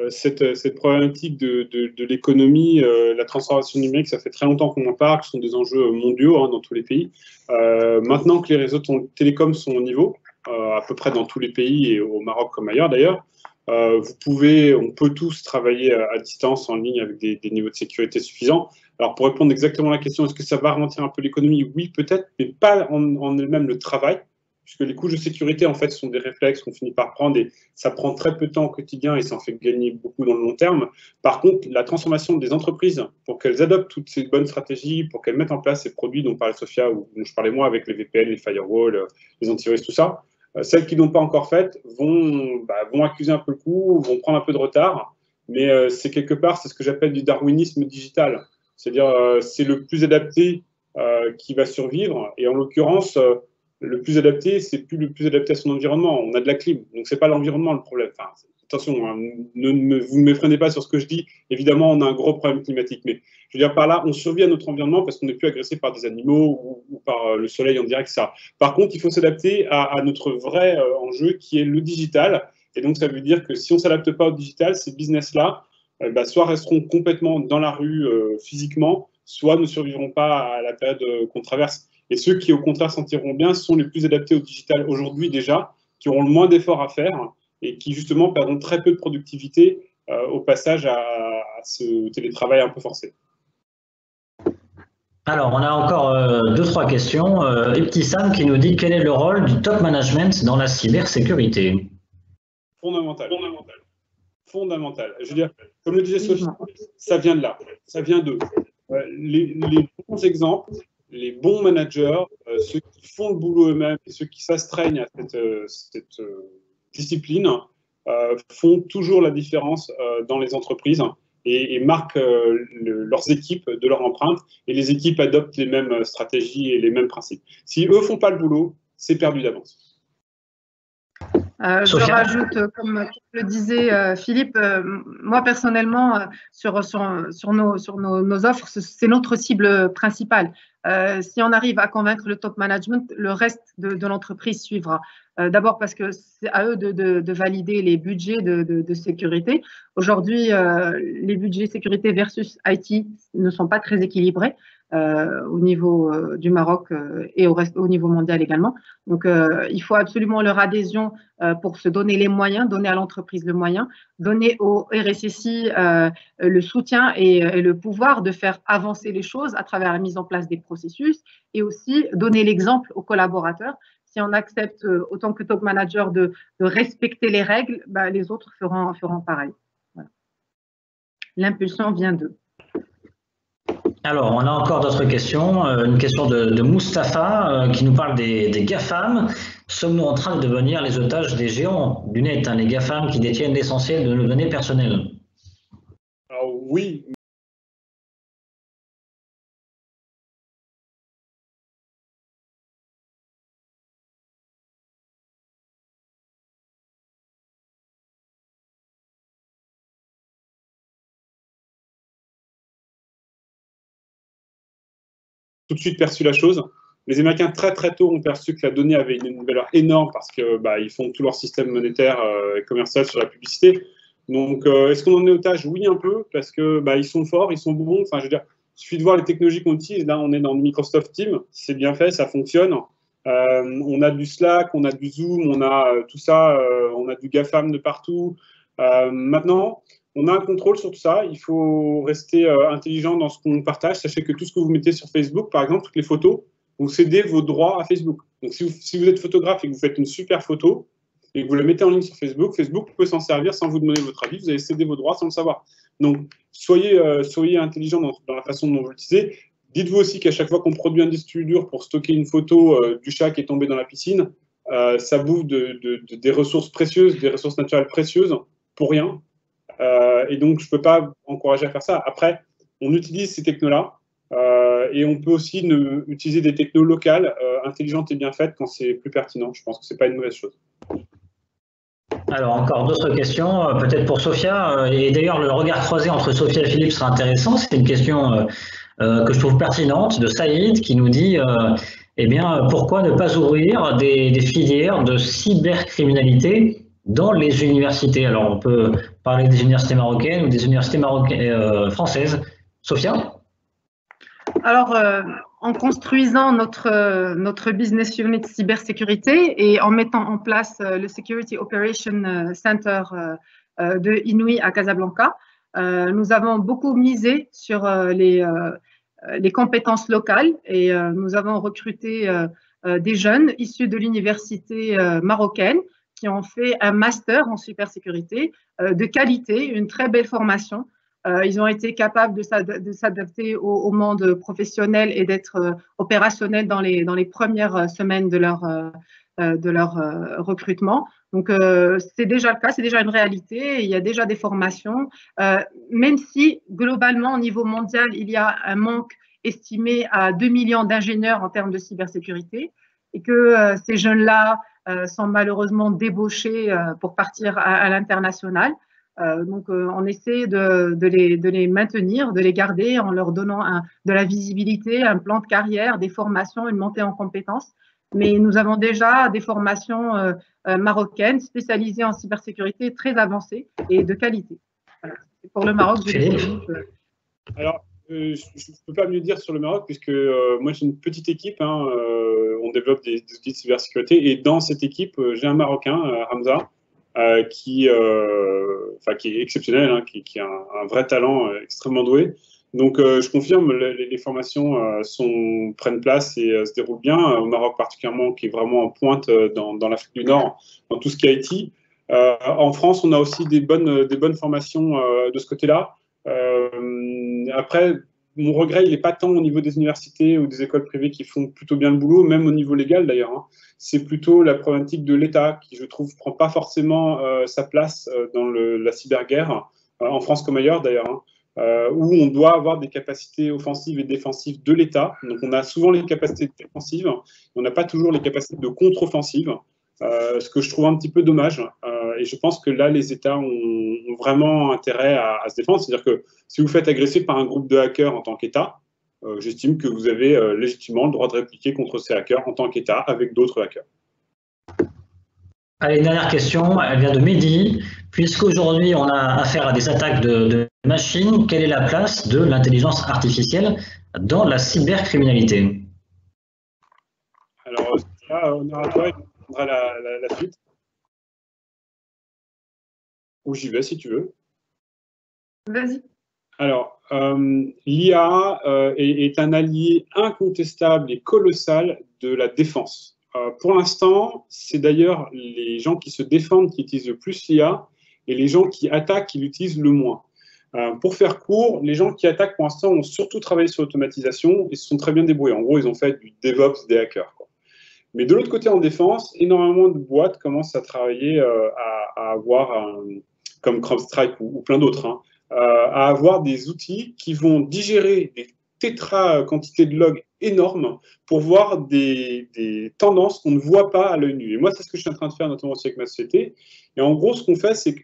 Speaker 3: cette problématique de l'économie, la transformation numérique, ça fait très longtemps qu'on en parle, ce sont des enjeux mondiaux dans tous les pays. Maintenant que les réseaux télécoms sont au niveau, à peu près dans tous les pays et au Maroc comme ailleurs d'ailleurs, on peut tous travailler à distance, en ligne, avec des niveaux de sécurité suffisants. Alors pour répondre exactement à la question, est-ce que ça va ralentir un peu l'économie? Oui, peut-être, mais pas en elle-même le travail. Puisque les couches de sécurité, en fait, sont des réflexes qu'on finit par prendre et ça prend très peu de temps au quotidien et ça en fait gagner beaucoup dans le long terme. Par contre, la transformation des entreprises pour qu'elles adoptent toutes ces bonnes stratégies, pour qu'elles mettent en place ces produits dont parlait Sophia ou dont je parlais moi avec les VPN, les firewalls, les antivirus, tout ça, celles qui n'ont pas encore faites vont accuser un peu le coup, vont prendre un peu de retard, mais c'est quelque part, c'est ce que j'appelle du darwinisme digital. C'est-à-dire, c'est le plus adapté qui va survivre et en l'occurrence, le plus adapté, c'est plus le plus adapté à son environnement. On a de la clim, donc c'est pas l'environnement le problème. Enfin, attention, vous ne me freinez pas sur ce que je dis. Évidemment, on a un gros problème climatique, mais je veux dire par là, on survit à notre environnement parce qu'on n'est plus agressé par des animaux ou par le soleil en direct. Ça. Par contre, il faut s'adapter à notre vrai enjeu qui est le digital. Et donc, ça veut dire que si on ne s'adapte pas au digital, ces business-là, soit resteront complètement dans la rue physiquement, soit ne survivront pas à la période qu'on traverse. Et ceux qui, au contraire, s'en tireront bien sont les plus adaptés au digital aujourd'hui déjà, qui auront le moins d'efforts à faire et qui, justement, perdront très peu de productivité au passage à ce télétravail un peu forcé.
Speaker 2: Alors, on a encore 2-3 questions. Ibtissam qui nous dit quel est le rôle du top management dans la cybersécurité?
Speaker 3: Fondamental. Je veux dire, comme le disait Sophie, ça vient de là, ça vient d'eux. Les bons exemples, les bons managers, ceux qui font le boulot eux-mêmes et ceux qui s'astreignent à cette discipline font toujours la différence dans les entreprises et marquent leurs équipes de leur empreinte, et les équipes adoptent les mêmes stratégies et les mêmes principes. Si eux ne font pas le boulot, c'est perdu d'avance.
Speaker 4: Je rajoute, comme le disait Philippe, moi personnellement, sur nos offres, c'est notre cible principale. Si on arrive à convaincre le top management, le reste de l'entreprise suivra. D'abord parce que c'est à eux de valider les budgets de sécurité. Aujourd'hui, les budgets sécurité versus IT ne sont pas très équilibrés au niveau du Maroc et au niveau mondial également. Donc, il faut absolument leur adhésion pour se donner les moyens, donner à l'entreprise le moyen, donner au RSSI le soutien et le pouvoir de faire avancer les choses à travers la mise en place des processus, et aussi donner l'exemple aux collaborateurs. Si on accepte, autant que top manager, de respecter les règles, les autres feront pareil. Voilà. L'impulsion vient d'eux.
Speaker 2: Alors, on a encore d'autres questions. Une question de Mustapha qui nous parle des GAFAM. Sommes-nous en train de devenir les otages des géants du net, les GAFAM qui détiennent l'essentiel de nos données personnelles?
Speaker 3: Alors, oui. Tout de suite perçu la chose. Les Américains, très très tôt, ont perçu que la donnée avait une valeur énorme parce qu'ils font tout leur système monétaire et commercial sur la publicité. Donc, est-ce qu'on en est otage? Oui, un peu, parce que ils sont forts, ils sont bons. Enfin, je veux dire, il suffit de voir les technologies qu'on utilise. Là, on est dans Microsoft Teams, c'est bien fait, ça fonctionne. On a du Slack, on a du Zoom, on a tout ça, on a du GAFAM de partout. Maintenant, on a un contrôle sur tout ça. Il faut rester intelligent dans ce qu'on partage. Sachez que tout ce que vous mettez sur Facebook, par exemple, toutes les photos, vous cédez vos droits à Facebook. Donc, si vous êtes photographe et que vous faites une super photo et que vous la mettez en ligne sur Facebook, Facebook peut s'en servir sans vous demander votre avis. Vous avez cédé vos droits sans le savoir. Donc, soyez intelligent dans la façon dont vous l'utilisez. Dites-vous aussi qu'à chaque fois qu'on produit un disque dur pour stocker une photo du chat qui est tombé dans la piscine, ça bouffe des ressources précieuses, des ressources naturelles précieuses pour rien. Et donc, je ne peux pas encourager à faire ça. Après, on utilise ces technos-là et on peut aussi utiliser des technos locales, intelligentes et bien faites quand c'est plus pertinent. Je pense que ce n'est pas une mauvaise chose.
Speaker 2: Alors, encore d'autres questions, peut-être pour Sophia. Et d'ailleurs, le regard croisé entre Sophia et Philippe sera intéressant. C'est une question que je trouve pertinente de Saïd qui nous dit pourquoi ne pas ouvrir des filières de cybercriminalité dans les universités? Alors, on peut parler des universités marocaines ou des universités françaises. Sophia? Alors,
Speaker 4: en construisant notre business unit cybersécurité et en mettant en place le Security Operation Center de Inouï à Casablanca, nous avons beaucoup misé sur les compétences locales et nous avons recruté des jeunes issus de l'université marocaine qui ont fait un master en cybersécurité de qualité, une très belle formation. Ils ont été capables de s'adapter au monde professionnel et d'être opérationnels dans les premières semaines de leur recrutement. Donc, c'est déjà le cas, c'est déjà une réalité. Il y a déjà des formations, même si globalement, au niveau mondial, il y a un manque estimé à 2 millions d'ingénieurs en termes de cybersécurité et que ces jeunes-là sont malheureusement débauchés pour partir à l'international. Donc, on essaie de les maintenir, de les garder en leur donnant de la visibilité, un plan de carrière, des formations, une montée en compétences. mais nous avons déjà des formations marocaines spécialisées en cybersécurité très avancées et de qualité. Voilà. Pour le Maroc,
Speaker 3: Alors, je ne peux pas mieux dire sur le Maroc, puisque moi j'ai une petite équipe, hein, on développe des outils de cybersécurité, et dans cette équipe, j'ai un Marocain, Hamza, qui est exceptionnel, hein, qui a un vrai talent extrêmement doué. Donc, je confirme, les formations prennent place et se déroulent bien. Au Maroc particulièrement, qui est vraiment en pointe dans l'Afrique du Nord, dans tout ce qui est IT. En France, on a aussi des bonnes formations de ce côté-là. Après, mon regret, il n'est pas tant au niveau des universités ou des écoles privées qui font plutôt bien le boulot, même au niveau légal d'ailleurs. Hein. C'est plutôt la problématique de l'État qui, je trouve, ne prend pas forcément sa place dans la cyberguerre, en France comme ailleurs d'ailleurs. Hein. Où on doit avoir des capacités offensives et défensives de l'État. Donc, on a souvent les capacités défensives, on n'a pas toujours les capacités de contre-offensive, ce que je trouve un petit peu dommage. Et je pense que là, les États ont vraiment intérêt à se défendre. C'est-à-dire que si vous faites agresser par un groupe de hackers en tant qu'État, j'estime que vous avez légitimement le droit de répliquer contre ces hackers en tant qu'État avec d'autres hackers.
Speaker 2: Allez, dernière question, elle vient de Mehdi. Puisqu'aujourd'hui on a affaire à des attaques de machines, quelle est la place de l'intelligence artificielle dans la cybercriminalité?
Speaker 3: Alors, là, on aura toi, il prendra la suite. Ou j'y vais si tu veux.
Speaker 4: Vas-y.
Speaker 3: Alors, l'IA est un allié incontestable et colossal de la défense. Pour l'instant, c'est d'ailleurs les gens qui se défendent qui utilisent le plus l'IA et les gens qui attaquent qui l'utilisent le moins. Pour faire court, les gens qui attaquent pour l'instant ont surtout travaillé sur l'automatisation et se sont très bien débrouillés. En gros, ils ont fait du DevOps des hackers, quoi. Mais de l'autre côté, en défense, énormément de boîtes commencent à travailler à avoir, comme CrowdStrike ou plein d'autres, hein, à avoir des outils qui vont digérer des quantités de logs énormes pour voir des tendances qu'on ne voit pas à l'œil nu. Et moi, c'est ce que je suis en train de faire, notamment aussi avec ma société. Et en gros, ce qu'on fait, c'est que,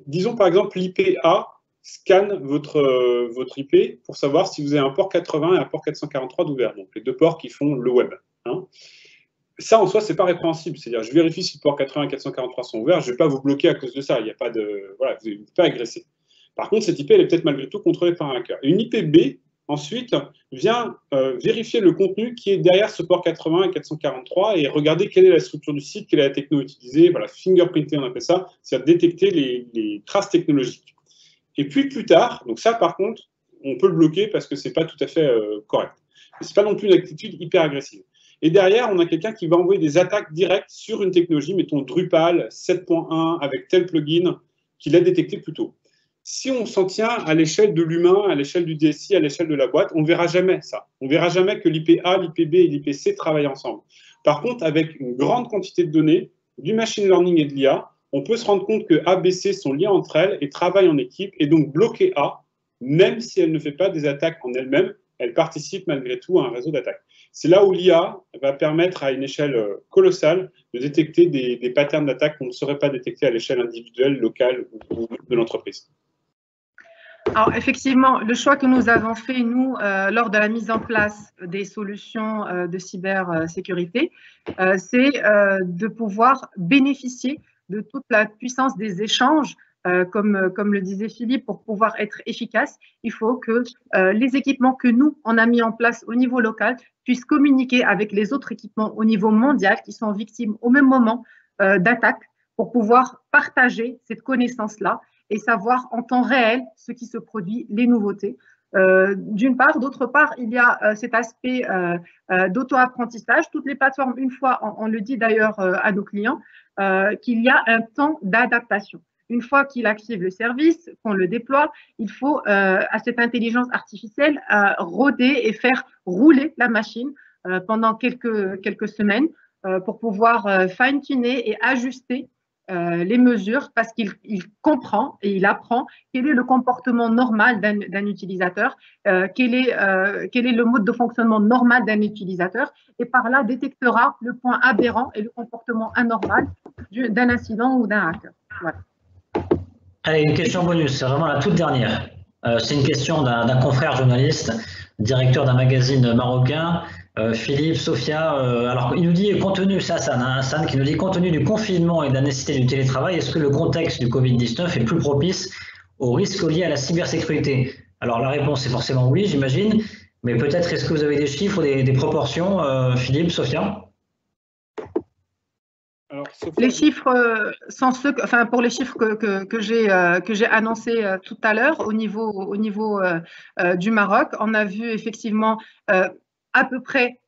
Speaker 3: disons par exemple, l'IP A scanne votre IP pour savoir si vous avez un port 80 et un port 443 d'ouvert, donc les deux ports qui font le web. Hein. Ça, en soi, c'est pas répréhensible. C'est-à-dire, je vérifie si le port 80 et 443 sont ouverts, je ne vais pas vous bloquer à cause de ça. Il n'y a pas de... Voilà, vous ne pouvez pas agresser. Par contre, cette IP, elle est peut-être malgré tout contrôlée par un hacker. Et une IP B, ensuite, vient vérifier le contenu qui est derrière ce port 80 et 443 et regarder quelle est la structure du site, quelle est la techno utilisée, voilà, fingerprinter, on appelle ça, c'est-à-dire détecter les traces technologiques. Et puis plus tard, donc ça par contre, on peut le bloquer parce que c'est pas tout à fait correct. C'est pas non plus une attitude hyper agressive. Et derrière, on a quelqu'un qui va envoyer des attaques directes sur une technologie, mettons Drupal 7.1 avec tel plugin qu'il a détecté plus tôt. Si on s'en tient à l'échelle de l'humain, à l'échelle du DSI, à l'échelle de la boîte, on ne verra jamais ça. On ne verra jamais que l'IP A, l'IP B et l'IP C travaillent ensemble. Par contre, avec une grande quantité de données, du machine learning et de l'IA, on peut se rendre compte que A, B, C sont liées entre elles et travaillent en équipe, et donc bloquer A, même si elle ne fait pas des attaques en elle-même, elle participe malgré tout à un réseau d'attaques. C'est là où l'IA va permettre à une échelle colossale de détecter des patterns d'attaque qu'on ne saurait pas détecter à l'échelle individuelle, locale ou de l'entreprise.
Speaker 4: Alors, effectivement, le choix que nous avons fait, nous, lors de la mise en place des solutions de cybersécurité, c'est de pouvoir bénéficier de toute la puissance des échanges. Comme le disait Philippe, pour pouvoir être efficace, il faut que les équipements que nous, on a mis en place au niveau local puissent communiquer avec les autres équipements au niveau mondial qui sont victimes au même moment d'attaques pour pouvoir partager cette connaissance-là et savoir en temps réel ce qui se produit, les nouveautés. D'une part. D'autre part, il y a cet aspect d'auto-apprentissage. Toutes les plateformes, une fois, on le dit d'ailleurs à nos clients, qu'il y a un temps d'adaptation. Une fois qu'il active le service, qu'on le déploie, il faut à cette intelligence artificielle rôder et faire rouler la machine pendant quelques semaines pour pouvoir fine-tuner et ajuster les mesures parce qu'il comprend et il apprend quel est le comportement normal d'un utilisateur, quel est le mode de fonctionnement normal d'un utilisateur et par là détectera le point aberrant et le comportement anormal d'un incident ou d'un hacker. Voilà.
Speaker 2: Allez, une question bonus, c'est vraiment la toute dernière. C'est une question d'un confrère journaliste, directeur d'un magazine marocain. Philippe, Sophia, alors il nous dit, compte tenu, ça, Hassan qui nous dit, compte tenu du confinement et de la nécessité du télétravail, est-ce que le contexte du Covid-19 est plus propice aux risques liés à la cybersécurité? Alors la réponse est forcément oui, j'imagine, mais peut-être est-ce que vous avez des chiffres ou des proportions, Philippe, Sophia?
Speaker 3: Alors, Sophia,
Speaker 4: Les chiffres sont ceux, pour les chiffres que j'ai annoncés tout à l'heure au niveau du Maroc, on a vu effectivement à peu près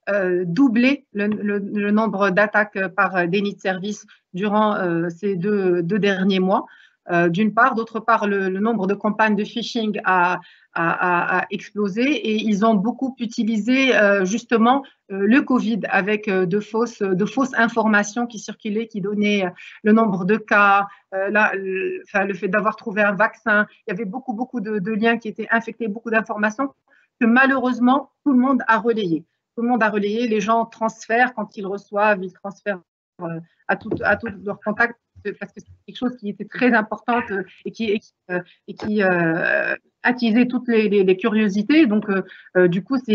Speaker 4: doubler le nombre d'attaques par déni de service durant ces deux derniers mois. D'une part, d'autre part, le nombre de campagnes de phishing a explosé et ils ont beaucoup utilisé justement le Covid avec de fausses informations qui circulaient, qui donnaient le nombre de cas, le fait d'avoir trouvé un vaccin. Il y avait beaucoup de liens qui étaient infectés, beaucoup d'informations que malheureusement tout le monde a relayé. Tout le monde a relayé, les gens transfèrent quand ils reçoivent, ils transfèrent à tous leurs contacts parce que c'est quelque chose qui était très importante et qui attisait toutes les curiosités. Donc, du coup, ça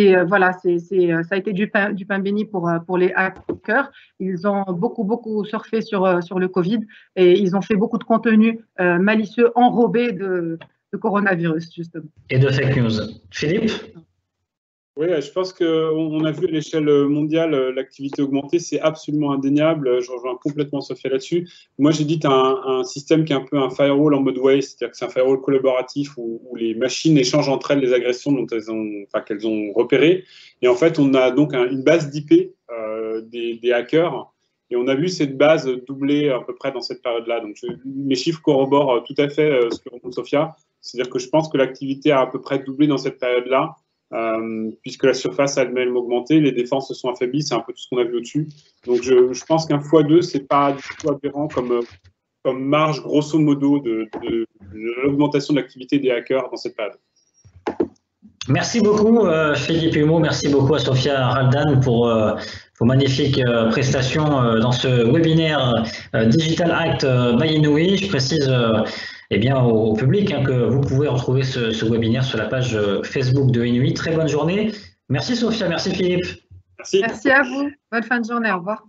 Speaker 4: a été du pain béni pour les hackers. Ils ont beaucoup surfé sur le Covid et ils ont fait beaucoup de contenu malicieux enrobé de coronavirus, justement.
Speaker 2: Et de fake news. Philippe?
Speaker 3: Oui, je pense qu'on a vu à l'échelle mondiale l'activité augmenter, c'est absolument indéniable. Je rejoins complètement Sophia là-dessus. Moi, j'ai dit un système qui est un peu un firewall en mode Waze, c'est-à-dire que c'est un firewall collaboratif où les machines échangent entre elles les agressions qu'elles ont repérées. Et en fait, on a donc une base d'IP des hackers. Et on a vu cette base doubler à peu près dans cette période-là. Donc, mes chiffres corroborent tout à fait ce que raconte Sophia. C'est-à-dire que je pense que l'activité a à peu près doublé dans cette période-là. Puisque la surface elle-même augmenté, les défenses se sont affaiblies, c'est un peu tout ce qu'on a vu au-dessus. Donc je pense qu'un x2, c'est pas du tout aberrant comme marge grosso modo de l'augmentation de l'activité des hackers dans cette période.
Speaker 2: Merci beaucoup Philippe Humeau, merci beaucoup à Sophia Raldan pour vos magnifiques prestations dans ce webinaire Digital Act by Inouï. Je précise au public que vous pouvez retrouver ce webinaire sur la page Facebook de Inouï. Très bonne journée. Merci Sophia, merci Philippe.
Speaker 3: Merci.
Speaker 4: Merci à vous. Bonne fin de journée. Au revoir.